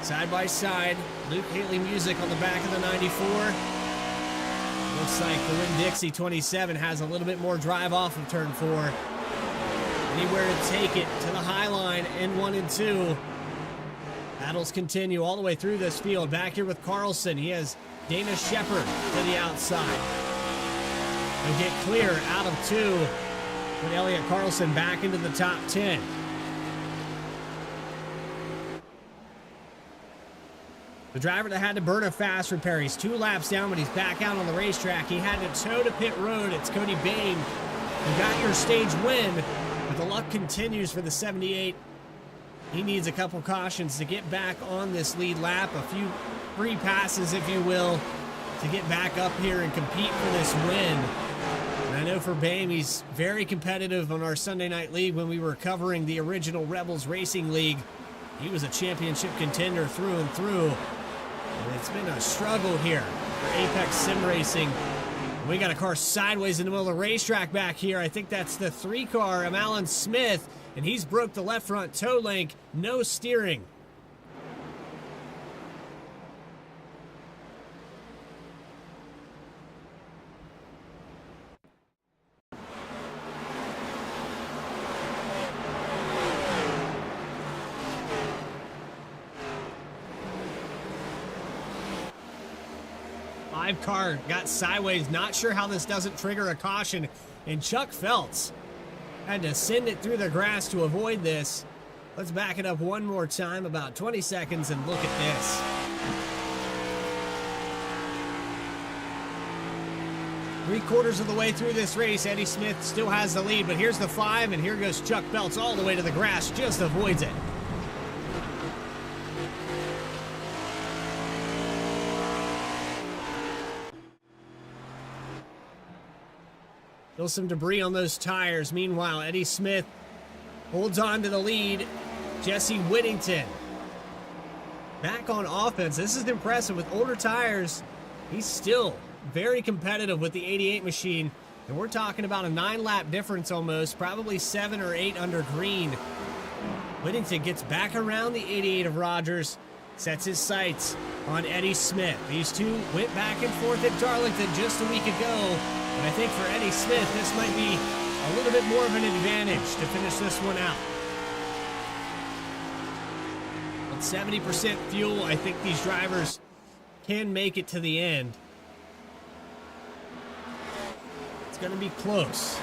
Side by side, Luke Haley music on the back of the 94. Looks like the Winn-Dixie 27 has a little bit more drive off of turn 4. Anywhere to take it to the high line in 1 and 2. Battles continue all the way through this field. Back here with Carlson, he has Dana Shepard to the outside. He'll get clear out of 2. Put Elliott Carlson back into the top 10. The driver that had to burn a fast repair. He's 2 laps down, but he's back out on the racetrack. He had to tow to pit road. It's Cody Bain who got your stage win, but the luck continues for the 78. He needs a couple cautions to get back on this lead lap. A few free passes, if you will, to get back up here and compete for this win. And I know for Bame, he's very competitive on our Sunday Night League when we were covering the original Rebels Racing League. He was a championship contender through and through. And it's been a struggle here for Apex Sim Racing. We got a car sideways in the middle of the racetrack back here. I think that's the 3 car of Alan Smith, and he's broke the left front toe link. No steering. Car got sideways. Not sure how this doesn't trigger a caution, and Chuck Phelps had to send it through the grass to avoid this. Let's back it up one more time, about 20 seconds, and look at this. Three-quarters of the way through this race, Eddie Smith still has the lead, but here's the 5, and here goes Chuck Phelps all the way to the grass, just avoids it. Still some debris on those tires. Meanwhile, Eddie Smith holds on to the lead. Jesse Whittington back on offense. This is impressive. With older tires, he's still very competitive with the 88 machine. And we're talking about a 9-lap difference almost, probably 7 or 8 under green. Whittington gets back around the 88 of Rogers, sets his sights on Eddie Smith. These two went back and forth at Darlington just a week ago. And I think for Eddie Smith, this might be a little bit more of an advantage to finish this one out. With 70% fuel, I think these drivers can make it to the end. It's going to be close.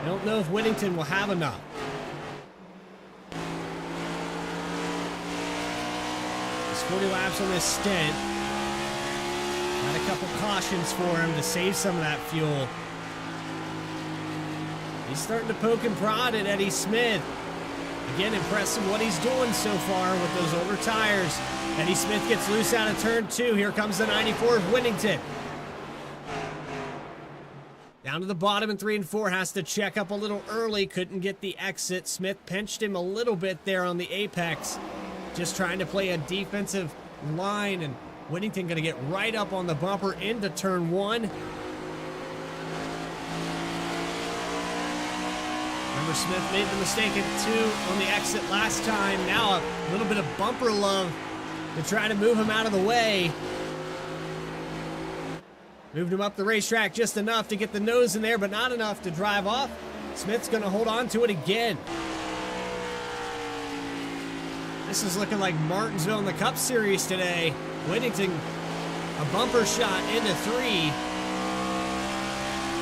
I don't know if Whittington will have enough. There's 40 laps on this stint. Got a couple cautions for him to save some of that fuel. He's starting to poke and prod at Eddie Smith. Again, impressive what he's doing so far with those older tires. Eddie Smith gets loose out of turn 2. Here comes the 94 of Whittington. Down to the bottom in 3 and 4. Has to check up a little early. Couldn't get the exit. Smith pinched him a little bit there on the apex. Just trying to play a defensive line, and Whittington going to get right up on the bumper into turn 1. Remember, Smith made the mistake at 2 on the exit last time. Now a little bit of bumper love to try to move him out of the way. Moved him up the racetrack just enough to get the nose in there, but not enough to drive off. Smith's going to hold on to it again. This is looking like Martinsville in the Cup Series today. Whittington, a bumper shot into 3.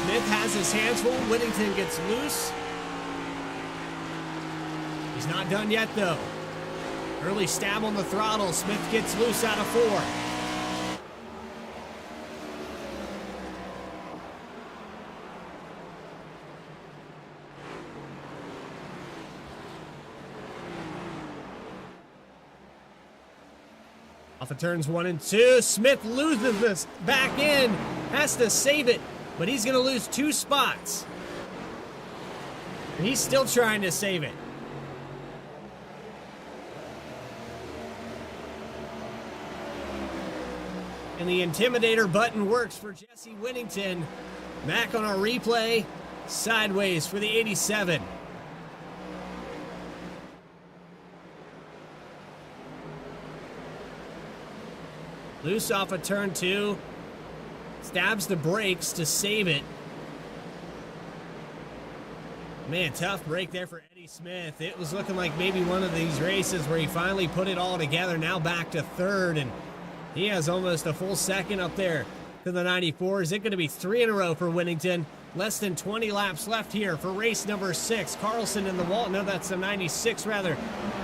Smith has his hands full. Whittington gets loose. He's not done yet, though. Early stab on the throttle. Smith gets loose out of 4. Off of turns 1 and 2, Smith loses this back in, has to save it, but he's going to lose 2 spots. And he's still trying to save it. And the Intimidator button works for Jesse Whittington. Back on our replay, sideways for the 87. Loose off of turn 2. Stabs the brakes to save it. Man, tough break there for Eddie Smith. It was looking like maybe one of these races where he finally put it all together. Now back to 3rd, and he has almost a full second up there to the 94. Is it going to be 3 in a row for Whittington? Less than 20 laps left here for race number 6. Carlson in the wall. No, that's the 96 rather,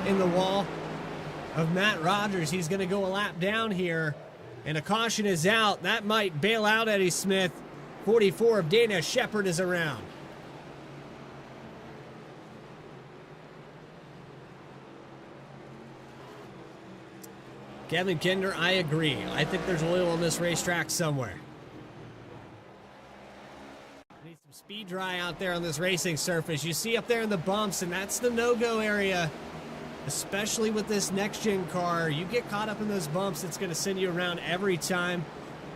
in the wall of Matt Rogers. He's going to go a lap down here. And a caution is out. That might bail out Eddie Smith. 44 of Dana Shepard is around. Kevin Kinder, I agree. I think there's oil on this racetrack somewhere. Need some speed dry out there on this racing surface. You see up there in the bumps, and that's the no-go area. Especially with this next-gen car. You get caught up in those bumps, it's going to send you around every time.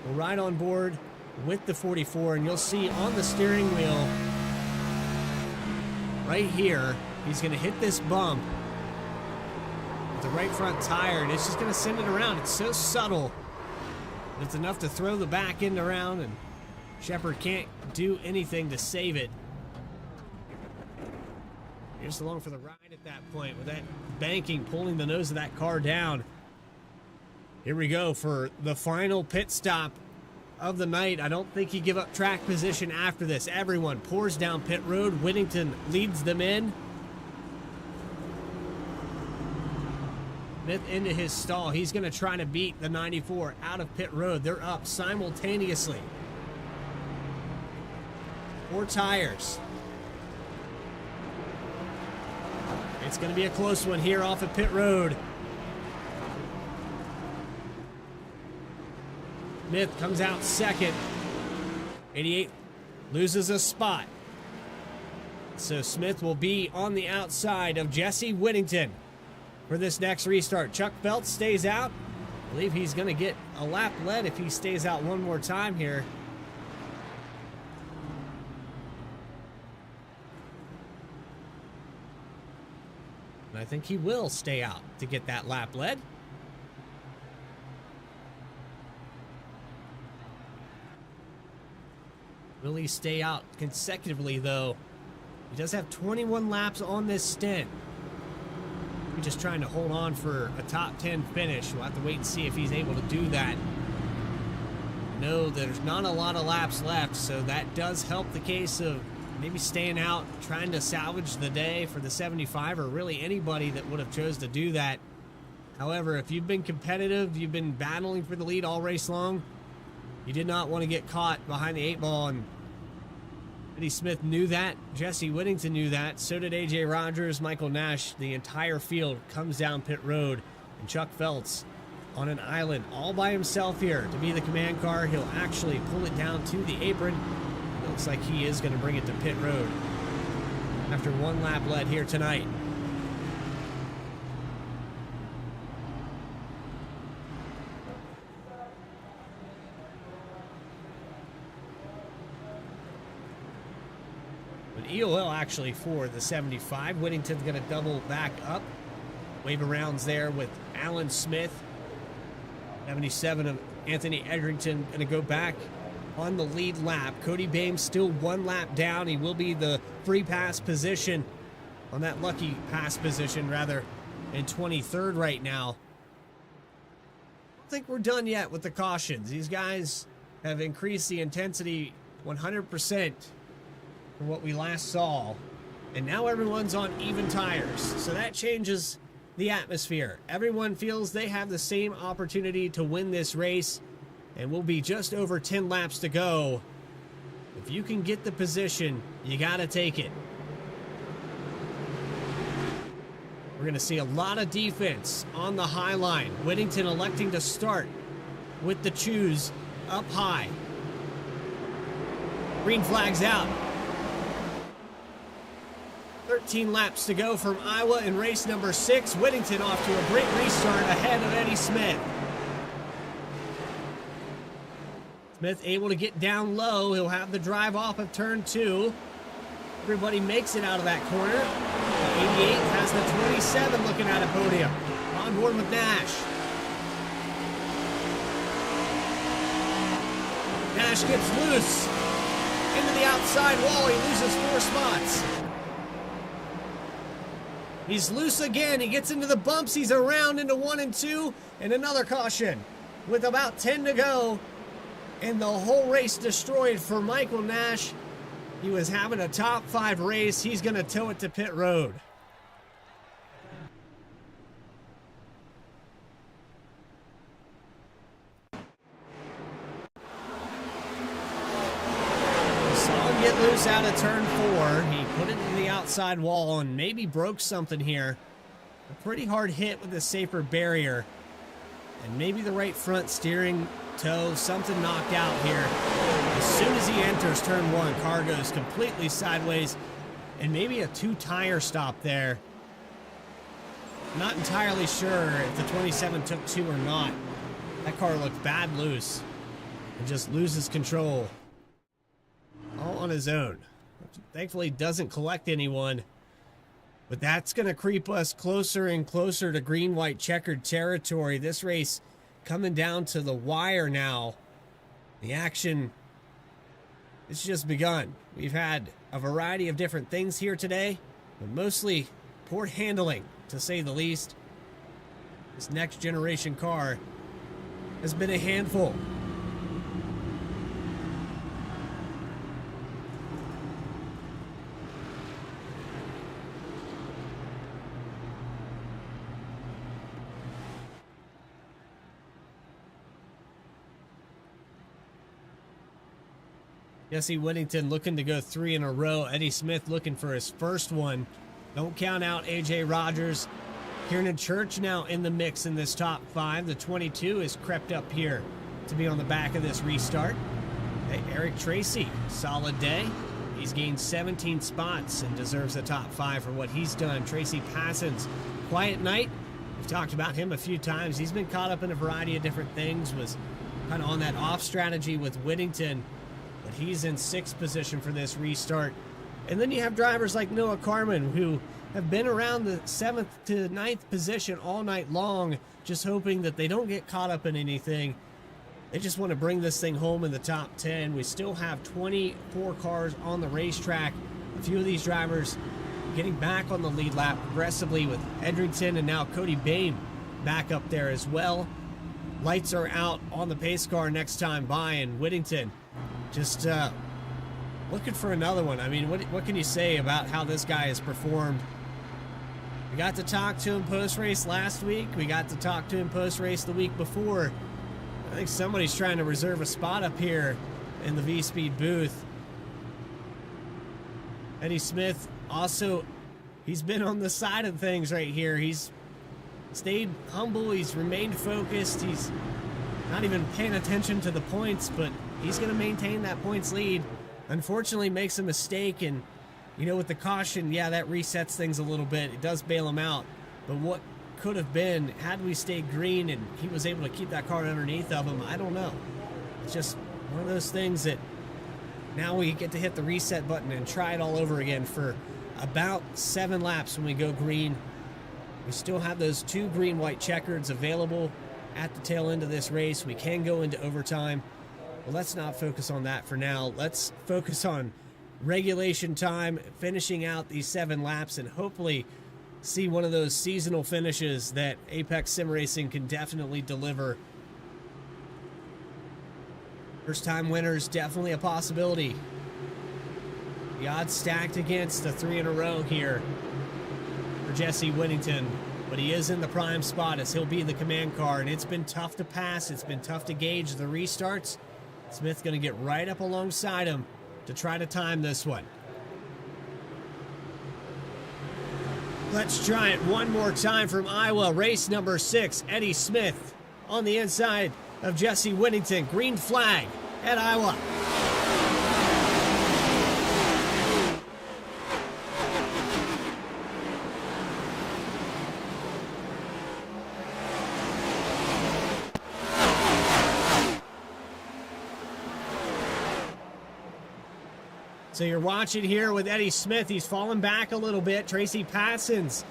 We're right on board with the 44, and you'll see on the steering wheel right here, he's going to hit this bump with the right front tire, and it's just going to send it around. It's so subtle. It's enough to throw the back end around, and Shepard can't do anything to save it. Just along for the ride at that point with that banking pulling the nose of that car down. Here we go for the final pit stop of the night. I don't think you give up track position after this. Everyone pours down pit road. Whittington leads them in. Smith into his stall. He's going to try to beat the 94 out of pit road. They're up simultaneously. 4 tires. It's going to be a close one here off of pit road. Smith comes out second. 88 loses a spot. So Smith will be on the outside of Jesse Whittington for this next restart. Chuck Phelps stays out. I believe he's going to get a lap led if he stays out one more time here. And I think he will stay out to get that lap led. Will he stay out consecutively, though? He does have 21 laps on this stint. He's just trying to hold on for a top 10 finish. We'll have to wait and see if he's able to do that. No, there's not a lot of laps left, so that does help the case of maybe staying out, trying to salvage the day for the 75, or really anybody that would have chose to do that. However, if you've been competitive, you've been battling for the lead all race long, you did not want to get caught behind the 8 ball, and Eddie Smith knew that. Jesse Whittington knew that. So did A.J. Rogers, Michael Nash. The entire field comes down pit road, and Chuck Phelps on an island all by himself here to be the command car. He'll actually pull it down to the apron. Looks like he is going to bring it to pit road after 1 lap led here tonight. But EOL actually for the 75. Whittington's going to double back up. Wave arounds there with Alan Smith. 77 of Anthony Edrington going to go back on the lead lap. Cody Bames still 1 lap down. He will be the free pass position on that lucky pass position, rather, in 23rd right now. I don't think we're done yet with the cautions. These guys have increased the intensity 100% from what we last saw, and now everyone's on even tires, so that changes the atmosphere. Everyone feels they have the same opportunity to win this race, and we'll be just over 10 laps to go. If you can get the position, you gotta take it. We're going to see a lot of defense on the high line. Whittington electing to start with the choose up high. Green flag's out. 13 laps to go from Iowa in race number 6. Whittington off to a great restart ahead of Eddie Smith. Smith able to get down low. He'll have the drive off of turn 2. Everybody makes it out of that corner. 88 has the 27 looking at a podium. On board with Nash. Nash gets loose. Into the outside wall. He loses 4 spots. He's loose again. He gets into the bumps. He's around into 1 and 2. And another caution with about 10 to go. And the whole race destroyed for Michael Nash. He was having a top 5 race. He's going to tow it to pit road. Saw him get loose out of turn 4. He put it to the outside wall and maybe broke something here. A pretty hard hit with a safer barrier. and maybe the right front steering toe, something knocked out here. As soon as he enters turn 1, car goes completely sideways, and maybe a 2-tire stop there. Not entirely sure if the 27 took 2 or not. That car looked bad loose and just loses control all on his own. Thankfully doesn't collect anyone, but that's going to creep us closer and closer to green-white checkered territory. This race coming down to the wire now. The action has just begun. We've had a variety of different things here today, but mostly poor handling, to say the least. This next generation car has been a handful. Jesse Whittington looking to go 3 in a row. Eddie Smith looking for his first one. Don't count out AJ Rogers. Kieran Church now in the mix in this top 5. The 22 is crept up here to be on the back of this restart. Hey, Eric Tracy, solid day. He's gained 17 spots and deserves a top 5 for what he's done. Tracy Passons, quiet night. We've talked about him a few times. He's been caught up in a variety of different things, was kind of on that off strategy with Whittington, but he's in 6th position for this restart. And then you have drivers like Noah Carmen, who have been around the 7th to 9th position all night long, just hoping that they don't get caught up in anything. They just want to bring this thing home in the top 10. We still have 24 cars on the racetrack. A few of these drivers getting back on the lead lap progressively, with Edrington and now Cody Bain back up there as well. Lights are out on the pace car next time by, and Whittington just looking for another one. I mean, what can you say about how this guy has performed? We got to talk to him post-race last week. We got to talk to him post-race the week before. I think somebody's trying to reserve a spot up here in the V-Speed booth. Eddie Smith also, he's been on the side of things right here. He's stayed humble. He's remained focused. He's not even paying attention to the points, but he's going to maintain that points lead. Unfortunately, makes a mistake, and you know, with the caution, yeah, that resets things a little bit. It does bail him out. But what could have been, had we stayed green and he was able to keep that car underneath of him, I don't know. It's just one of those things that now we get to hit the reset button and try it all over again for about 7 laps when we go green. We still have those 2 green-white checkers available at the tail end of this race. We can go into overtime. Well, let's not focus on that for now. Let's focus on regulation time, finishing out these 7 laps, and hopefully see one of those seasonal finishes that Apex Sim Racing can definitely deliver. First-time winners, definitely a possibility. The odds stacked against a 3 in a row here for Jesse Whittington, but he is in the prime spot as he'll be the command car, and it's been tough to pass. It's been tough to gauge the restarts. Smith's going to get right up alongside him to try to time this one. Let's try it one more time from Iowa. Race number 6, Eddie Smith on the inside of Jesse Whittington. Green flag at Iowa. So you're watching here with Eddie Smith. He's fallen back a little bit. Tracy Passons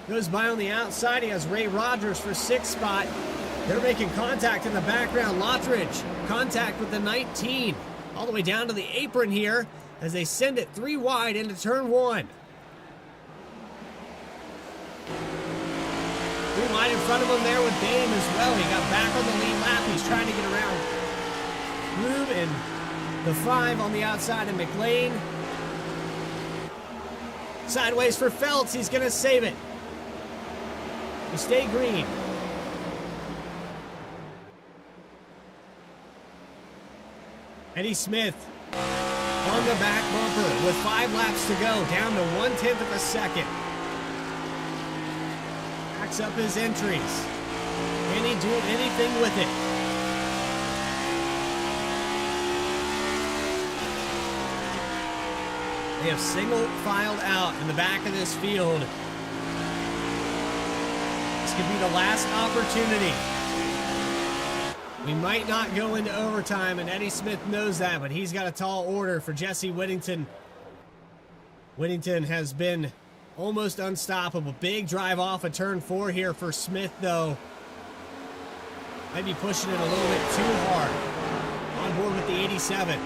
goes by on the outside. He has Ray Rogers for 6th spot. They're making contact in the background. Lottridge, contact with the 19. All the way down to the apron here as they send it 3 wide into turn 1. 3 wide in front of him there with Dame as well. He got back on the lead lap. He's trying to get around Rube and the 5 on the outside of McLean. Sideways for Feltz. He's going to save it. We stay green. Eddie Smith on the back bumper with 5 laps to go, down to 1/10 of a second. Backs up his entries. Can he do anything with it? They have single filed out in the back of this field. This could be the last opportunity. We might not go into overtime, and Eddie Smith knows that, but he's got a tall order for Jesse Whittington. Whittington has been almost unstoppable. Big drive off of turn 4 here for Smith, though. Might be pushing it a little bit too hard. On board with the 87.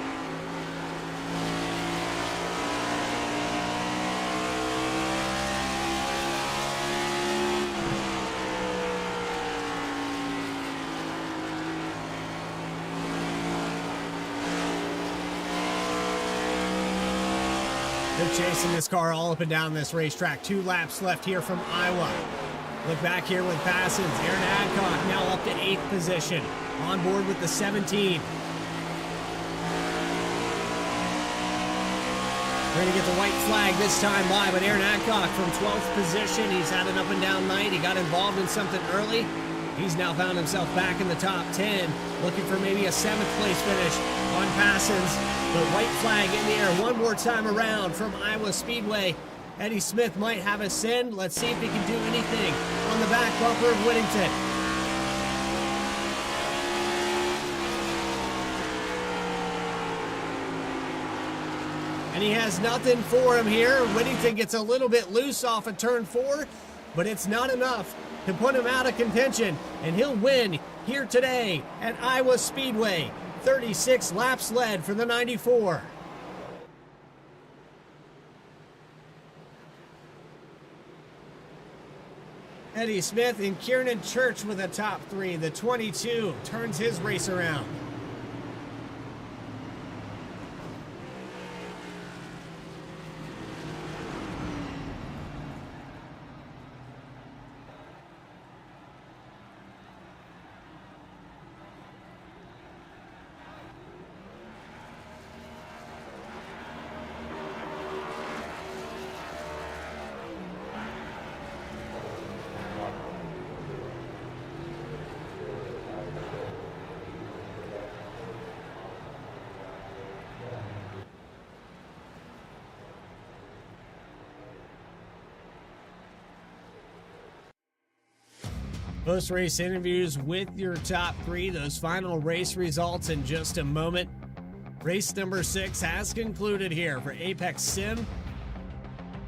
They're chasing this car all up and down this racetrack. 2 laps left here from Iowa. Look back here with Passons. Aaron Adcock now up to 8th position. On board with the 17. We're going to get the white flag this time by, but Aaron Adcock from 12th position. He's had an up and down night. He got involved in something early. He's now found himself back in the top 10, looking for maybe a 7th place finish on Passons. The white flag in the air one more time around from Iowa Speedway. Eddie Smith might have a send. Let's see if he can do anything on the back bumper of Whittington. And he has nothing for him here. Whittington gets a little bit loose off of turn 4, but it's not enough to put him out of contention, and he'll win here today at Iowa Speedway. 36 laps led for the 94. Eddie Smith and Kiernan Church with a top 3. The 22 turns his race around. Post-race interviews with your top 3. Those final race results in just a moment. Race number 6 has concluded here for Apex Sim.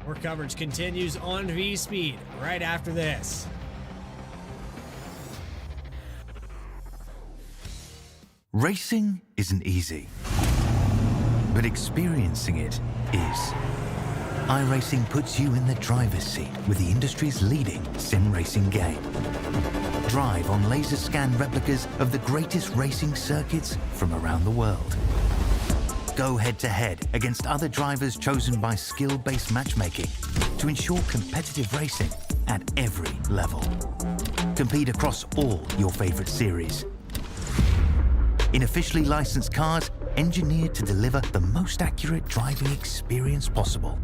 More coverage continues on V-Speed right after this. Racing isn't easy, but experiencing it is. iRacing puts you in the driver's seat with the industry's leading sim racing game. Drive on laser scan replicas of the greatest racing circuits from around the world. Go head-to-head against other drivers chosen by skill-based matchmaking to ensure competitive racing at every level. Compete across all your favorite series. In officially licensed cars, engineered to deliver the most accurate driving experience possible.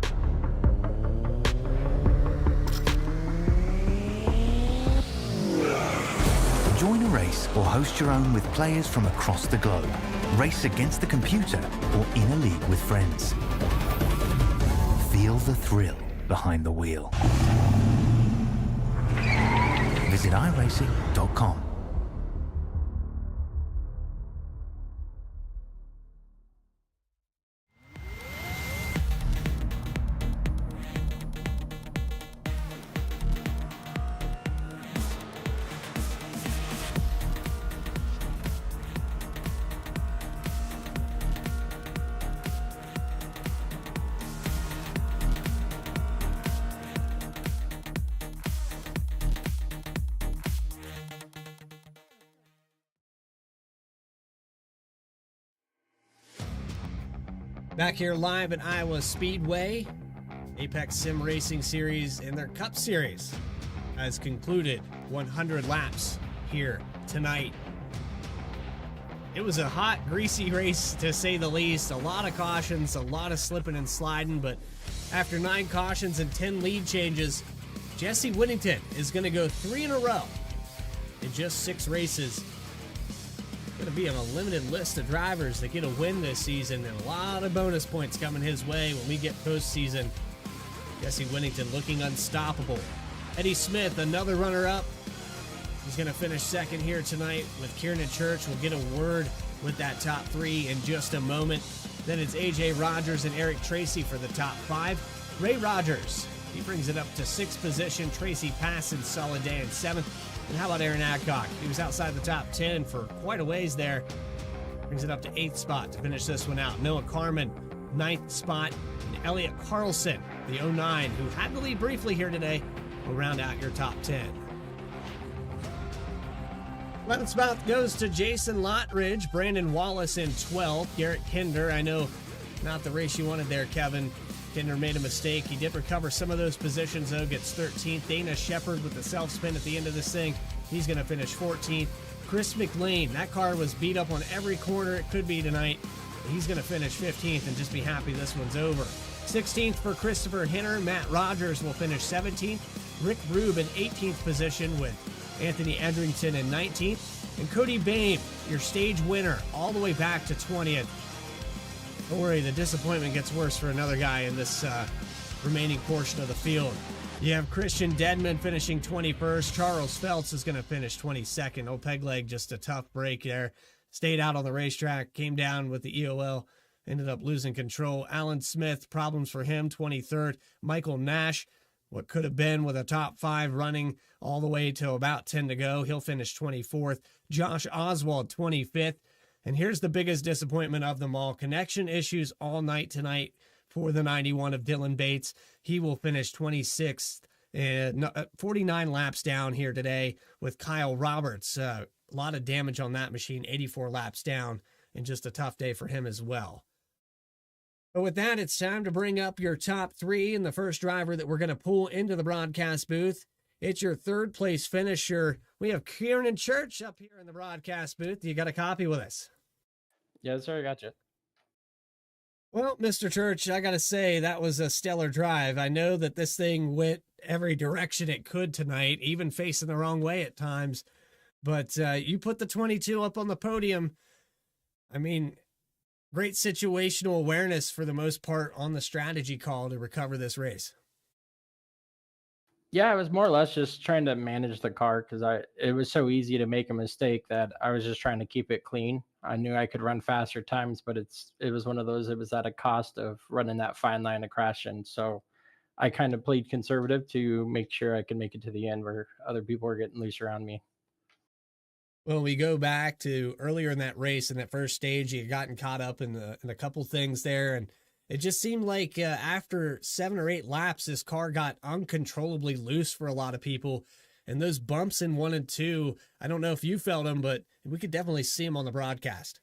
Join a race or host your own with players from across the globe. Race against the computer or in a league with friends. Feel the thrill behind the wheel. Visit iRacing.com. Back here live at Iowa Speedway, Apex Sim Racing Series in their Cup Series has concluded 100 laps here tonight. It was a hot, greasy race to say the least. A lot of cautions, a lot of slipping and sliding, but after 9 cautions and 10 lead changes, Jesse Whittington is going to go 3 in a row in just 6 races. Going to be on a limited list of drivers that get a win this season, and a lot of bonus points coming his way when we get postseason. Jesse Winnington looking unstoppable. Eddie Smith, another runner-up. He's going to finish second here tonight with Kieran Church. We'll get a word with that top 3 in just a moment. Then it's A.J. Rogers and Eric Tracy for the top 5. Ray Rogers, he brings it up to 6th position. Tracy Passon, solid day in 7th. And how about Aaron Adcock? He was outside the top 10 for quite a ways there. Brings it up to 8th spot to finish this one out. Noah Carmen, 9th spot. And Elliot Carlson, the 09, who had the lead briefly here today, will round out your top 10. 11th spot goes to Jason Lottridge, Brandon Wallace in 12th. Garrett Kinder, I know not the race you wanted there, Kevin. Kinder made a mistake. He did recover some of those positions, though. Gets 13th. Dana Shepard with the self-spin at the end of this thing. He's going to finish 14th. Chris McLean, that car was beat up on every corner it could be tonight. He's going to finish 15th and just be happy this one's over. 16th for Christopher Hinner. Matt Rogers will finish 17th. Rick Rube in 18th position with Anthony Edrington in 19th. And Cody Bain, your stage winner, all the way back to 20th. Don't worry, the disappointment gets worse for another guy in this remaining portion of the field. You have Christian Dedman finishing 21st. Charles Phelps is going to finish 22nd. Old Pegleg, just a tough break there. Stayed out on the racetrack, came down with the EOL, ended up losing control. Alan Smith, problems for him, 23rd. Michael Nash, what could have been with a top 5 running all the way to about 10 to go. He'll finish 24th. Josh Oswald, 25th. And here's the biggest disappointment of them all. Connection issues all night tonight for the 91 of Dylan Bates. He will finish 26th and 49 laps down here today with Kyle Roberts. A lot of damage on that machine, 84 laps down, and just a tough day for him as well. But with that, it's time to bring up your top 3, and the first driver that we're going to pull into the broadcast booth, it's your 3rd place finisher. We have Kieran Church up here in the broadcast booth. You got a copy with us? Yes, sir. I got you. Well, Mr. Church, I got to say, that was a stellar drive. I know that this thing went every direction it could tonight, even facing the wrong way at times. But you put the 22 up on the podium. I mean, great situational awareness for the most part on the strategy call to recover this race. Yeah, it was more or less just trying to manage the car because it was so easy to make a mistake that I was just trying to keep it clean. I knew I could run faster times, but it was one of those, it was at a cost of running that fine line of crashing. So I kind of played conservative to make sure I could make it to the end where other people were getting loose around me. Well, we go back to earlier in that race, in that first stage, you had gotten caught up in a couple things there, and it just seemed like after 7 or 8 laps, this car got uncontrollably loose for a lot of people. And those bumps in 1 and 2, I don't know if you felt them, but we could definitely see them on the broadcast.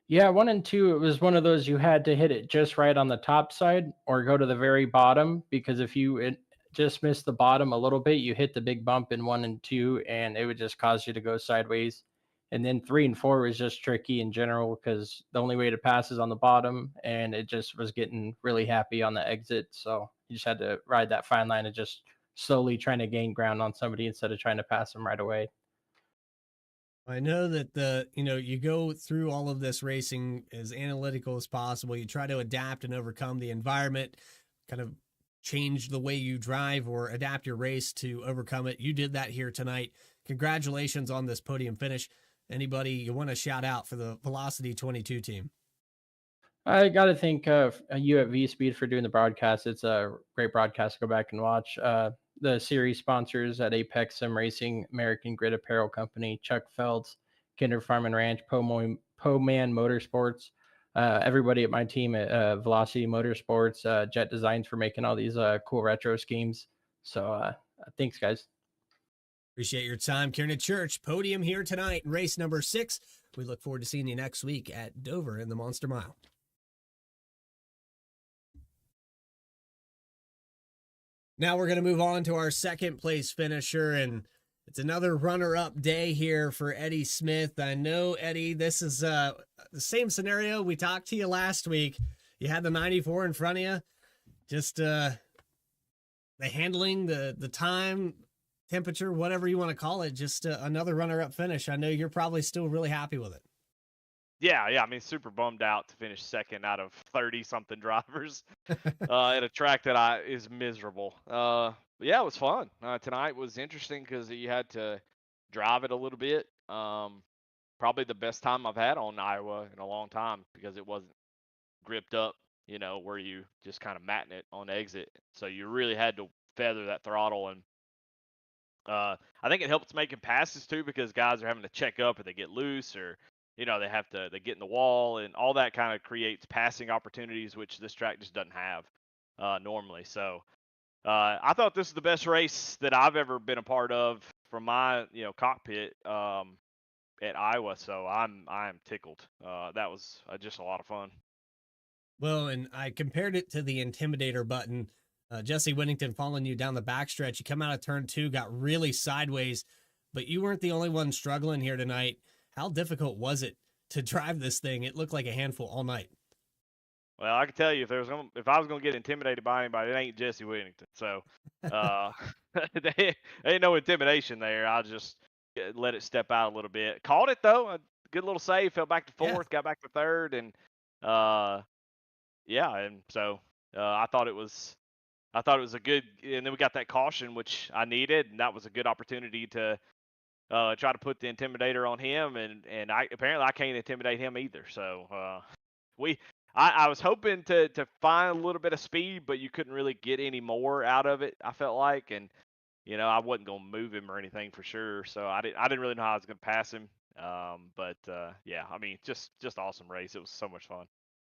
Yeah, 1 and 2, it was one of those you had to hit it just right on the top side or go to the very bottom, because if you just missed the bottom a little bit, you hit the big bump in 1 and 2, and it would just cause you to go sideways. And then 3 and 4 was just tricky in general because the only way to pass is on the bottom, and it just was getting really happy on the exit. So you just had to ride that fine line of just slowly trying to gain ground on somebody instead of trying to pass them right away. I know that you go through all of this racing as analytical as possible. You try to adapt and overcome the environment, kind of change the way you drive or adapt your race to overcome it. You did that here tonight. Congratulations on this podium finish. Anybody you want to shout out for the Velocity 22 team? I got to thank you at V-Speed for doing the broadcast. It's a great broadcast to go back and watch. The series sponsors at Apex Sim Racing, American Grid Apparel Company, Chuck Felds, Kinder Farm and Ranch, Poman Motorsports, everybody at my team at Velocity Motorsports, Jet Designs for making all these cool retro schemes. So thanks, guys. Appreciate your time. Kieran Church, podium here tonight in race number 6. We look forward to seeing you next week at Dover in the Monster Mile. Now we're going to move on to our second place finisher, and it's another runner-up day here for Eddie Smith. I know, Eddie, this is the same scenario. We talked to you last week. You had the 94 in front of you. Just the handling, the time, temperature, whatever you want to call it, just another runner-up finish. I know you're probably still really happy with it. Yeah. I mean, super bummed out to finish second out of 30-something drivers at a track that is miserable. Yeah, it was fun. Tonight was interesting because you had to drive it a little bit. Probably the best time I've had on Iowa in a long time because it wasn't gripped up, where you just kind of matting it on exit. So you really had to feather that throttle. And I think it helps making passes too because guys are having to check up or they get loose or, they get in the wall and all that kind of creates passing opportunities, which this track just doesn't have normally. So I thought this was the best race that I've ever been a part of from my, cockpit at Iowa. So I am tickled. That was just a lot of fun. Well, and I compared it to the Intimidator button. Jesse Whittington following you down the backstretch. You come out of turn 2, got really sideways, but you weren't the only one struggling here tonight. How difficult was it to drive this thing? It looked like a handful all night. Well, I can tell you if I was gonna get intimidated by anybody, it ain't Jesse Whittington. So there ain't no intimidation there. I just let it step out a little bit. Caught it though, a good little save. Fell back to fourth, got back to third, and and so I thought it was a good. And then we got that caution, which I needed, and that was a good opportunity to try to put the intimidator on him. And I can't intimidate him either. So I was hoping to find a little bit of speed, but you couldn't really get any more out of it, I felt like. And, I wasn't going to move him or anything for sure. So I didn't really know how I was going to pass him. Yeah, I mean, just awesome race. It was so much fun.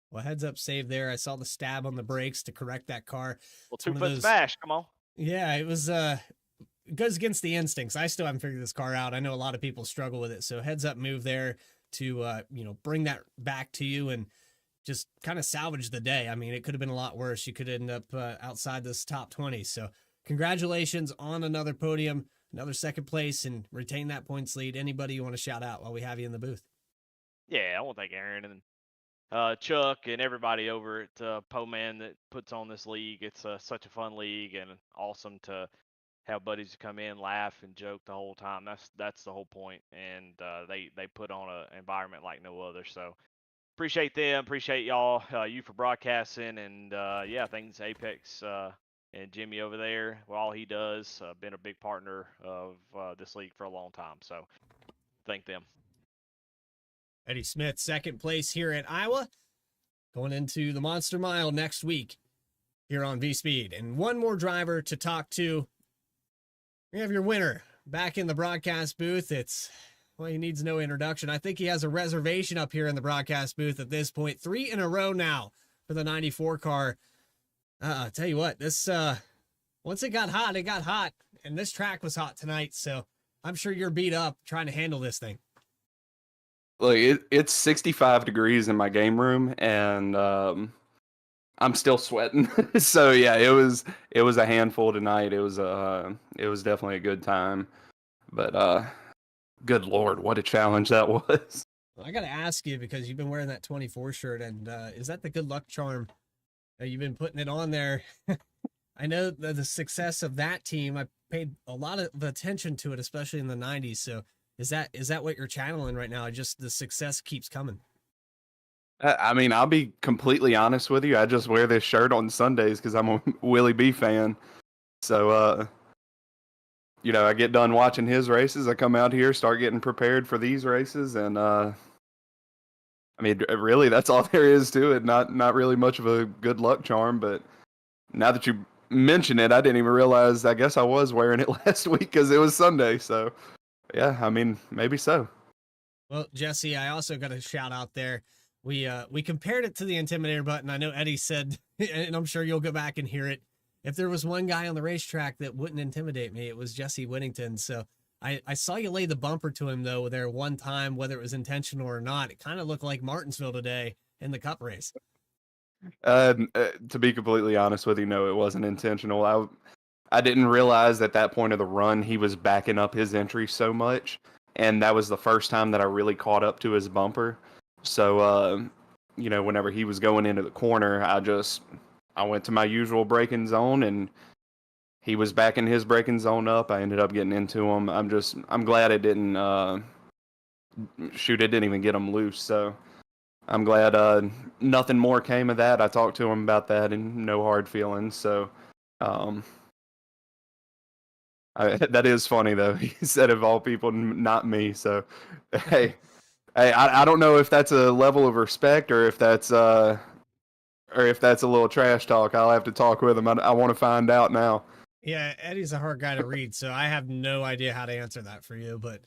Well, heads up save there. I saw the stab on the brakes to correct that car. Well, 2-foot smash. Come on. Yeah, it was, goes against the instincts. I still haven't figured this car out. I know a lot of people struggle with it. So heads up move there to, bring that back to you and just kind of salvage the day. I mean, it could have been a lot worse. You could end up outside this top 20. So congratulations on another podium, another second place, and retain that points lead. Anybody you want to shout out while we have you in the booth? Yeah, I want to thank Aaron and Chuck and everybody over at Po-Man that puts on this league. It's such a fun league and awesome to have buddies come in, laugh, and joke the whole time. That's the whole point. And they put on an environment like no other. So appreciate them. Appreciate y'all, you for broadcasting. And thanks Apex and Jimmy over there. Well, all he does, been a big partner of this league for a long time. So thank them. Eddie Smith, second place here at Iowa, going into the Monster Mile next week here on V-Speed. And one more driver to talk to. We have your winner back in the broadcast booth. He needs no introduction. I think he has a reservation up here in the broadcast booth at this point. 3 in a row now for the 94 car. I'll tell you what, this, once it got hot, and this track was hot tonight. So I'm sure you're beat up trying to handle this thing. Look, it's 65 degrees in my game room, and I'm still sweating. So yeah, it was a handful tonight. It was definitely a good time, but good Lord, what a challenge that was. I got to ask you, because you've been wearing that 24 shirt, and is that the good luck charm? You've been putting it on there. I know the success of that team. I paid a lot of attention to it, especially in the 90s. So is that what you're channeling right now? Just the success keeps coming. I mean, I'll be completely honest with you. I just wear this shirt on Sundays because I'm a Willie B fan. So, I get done watching his races. I come out here, start getting prepared for these races. And, I mean, really, that's all there is to it. Not really much of a good luck charm. But now that you mention it, I didn't even realize, I guess I was wearing it last week because it was Sunday. So, yeah, I mean, maybe so. Well, Jesse, I also got a shout out there. We compared it to the Intimidator button. I know Eddie said, and I'm sure you'll go back and hear it, if there was one guy on the racetrack that wouldn't intimidate me, it was Jesse Whittington. So I saw you lay the bumper to him, though, there one time, whether it was intentional or not. It kind of looked like Martinsville today in the Cup race. To be completely honest with you, no, it wasn't intentional. I didn't realize at that point of the run he was backing up his entry so much, and that was the first time that I really caught up to his bumper. So, whenever he was going into the corner, I went to my usual braking zone, and he was backing his braking zone up. I ended up getting into him. I'm glad it didn't, it didn't even get him loose. So I'm glad nothing more came of that. I talked to him about that and no hard feelings. So that is funny, though. He said, of all people, not me. So, hey, I don't know if that's a level of respect or if that's a little trash talk. I'll have to talk with him. I want to find out now. Yeah, Eddie's a hard guy to read, so I have no idea how to answer that for you. But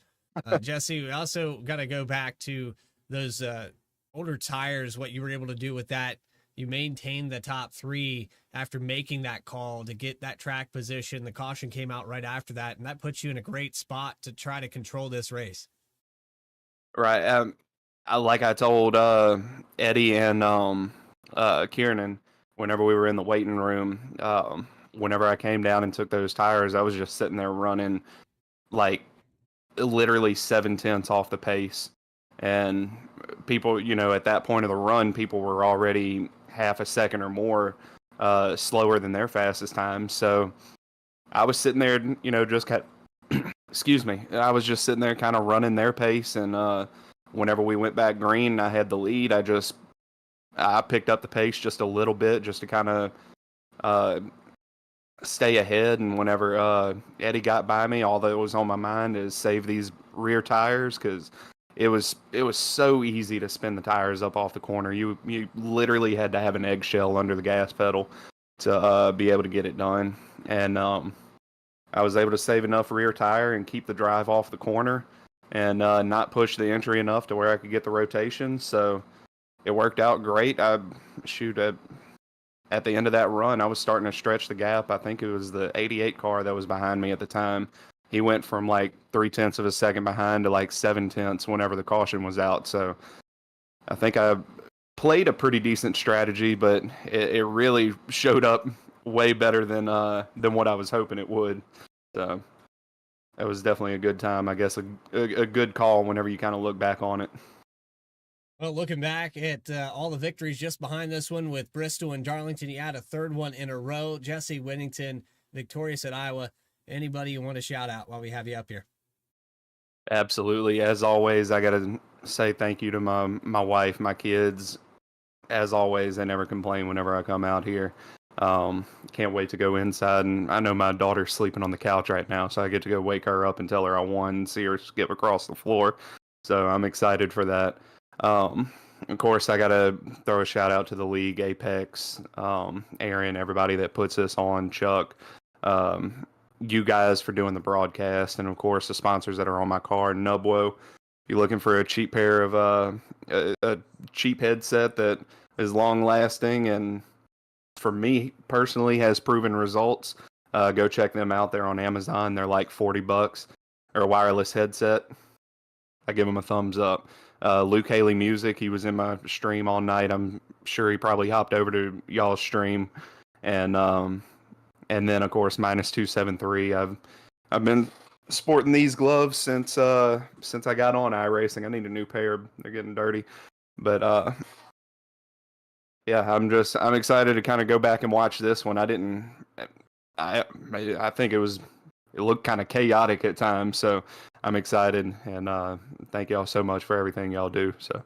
Jesse, we also got to go back to those older tires, what you were able to do with that. You maintained the top 3 after making that call to get that track position. The caution came out right after that, and that puts you in a great spot to try to control this race. Right. Like I told Eddie and Kiernan, whenever we were in the waiting room, whenever I came down and took those tires, I was just sitting there running like literally 7/10 off the pace. And people, at that point of the run, people were already half a second or more slower than their fastest time. So I was sitting there, just excuse me. I was just sitting there kind of running their pace. And whenever we went back green, I had the lead. I picked up the pace just a little bit just to kind of stay ahead. And whenever Eddie got by me, all that was on my mind is save these rear tires, because it was so easy to spin the tires up off the corner. You literally had to have an eggshell under the gas pedal to be able to get it done. And I was able to save enough rear tire and keep the drive off the corner and not push the entry enough to where I could get the rotation. So it worked out great. At the end of that run, I was starting to stretch the gap. I think it was the 88 car that was behind me at the time. He went from like 0.3 of a second behind to like 0.7 whenever the caution was out. So I think I played a pretty decent strategy, but it really showed up way better than what I was hoping it would. So it was definitely a good time. I guess a good call whenever you kind of look back on it. Well, looking back at all the victories just behind this one with Bristol and Darlington, you had a third one in a row. Jesse Whittington, victorious at Iowa. Anybody you want to shout out while we have you up here? Absolutely. As always, I got to say thank you to my wife, my kids. As always, they never complain whenever I come out here. Can't wait to go inside, and I know my daughter's sleeping on the couch right now, so I get to go wake her up and tell her I won and see her skip across the floor. So I'm excited for that. Of course, I got to throw a shout out to the league, Apex, Aaron, everybody that puts this on, Chuck, you guys for doing the broadcast, and of course the sponsors that are on my car, Nubwo. If you're looking for a cheap pair of a cheap headset that is long lasting and for me personally has proven results, go check them out. They're on Amazon. They're like $40 or a wireless headset. I give them a thumbs up. Luke Haley Music, he was in my stream all night. I'm sure he probably hopped over to y'all's stream. And then, of course, -273. I've been sporting these gloves since I got on iRacing. I need a new pair. They're getting dirty. But yeah, I'm excited to kind of go back and watch this one. I think it looked kind of chaotic at times, so I'm excited, and thank y'all so much for everything y'all do. So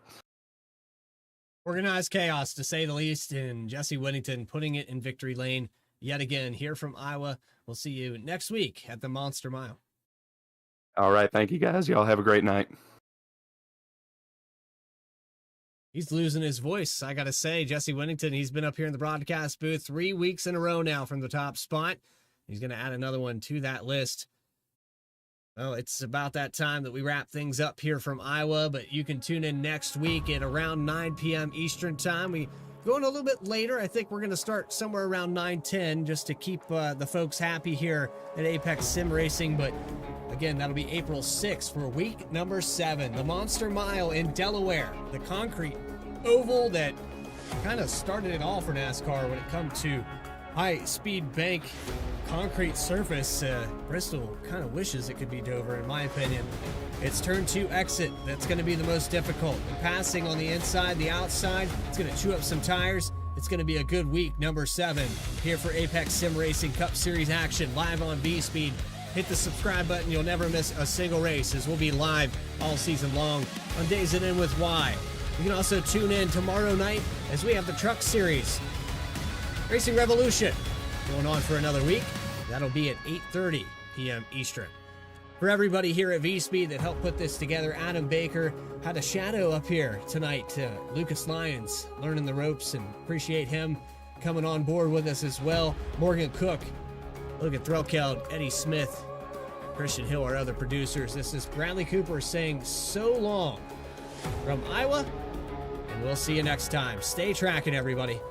organized chaos, to say the least, and Jesse Whittington putting it in victory lane yet again here from Iowa. We'll see you next week at the Monster Mile. All right. Thank you, guys. Y'all have a great night. He's losing his voice, I got to say. Jesse Whittington, he's been up here in the broadcast booth 3 weeks in a row now from the top spot. He's going to add another one to that list. Well, it's about that time that we wrap things up here from Iowa, but you can tune in next week at around 9 p.m. Eastern time. We going a little bit later. I think we're going to start somewhere around 9:10 just to keep the folks happy here at Apex Sim Racing. But again, that'll be April 6th for week number 7, the Monster Mile in Delaware, the concrete oval that kind of started it all for NASCAR when it comes to high-speed bank concrete surface. Bristol kind of wishes it could be Dover, in my opinion. It's turn 2 exit that's going to be the most difficult. The passing on the inside, the outside, it's going to chew up some tires. It's going to be a good week, number 7, here for Apex Sim Racing Cup Series action, live on V-Speed. Hit the subscribe button. You'll never miss a single race, as we'll be live all season long on Days It In with Y. You can also tune in tomorrow night as we have the Truck Series. Racing Revolution going on for another week. That'll be at 8:30 p.m. Eastern. For everybody here at V-Speed that helped put this together, Adam Baker had a shadow up here tonight. Lucas Lyons learning the ropes, and appreciate him coming on board with us as well. Morgan Cook, look at Threlkeld, Eddie Smith, Christian Hill, our other producers. This is Bradley Cooper saying so long from Iowa, and we'll see you next time. Stay tracking, everybody.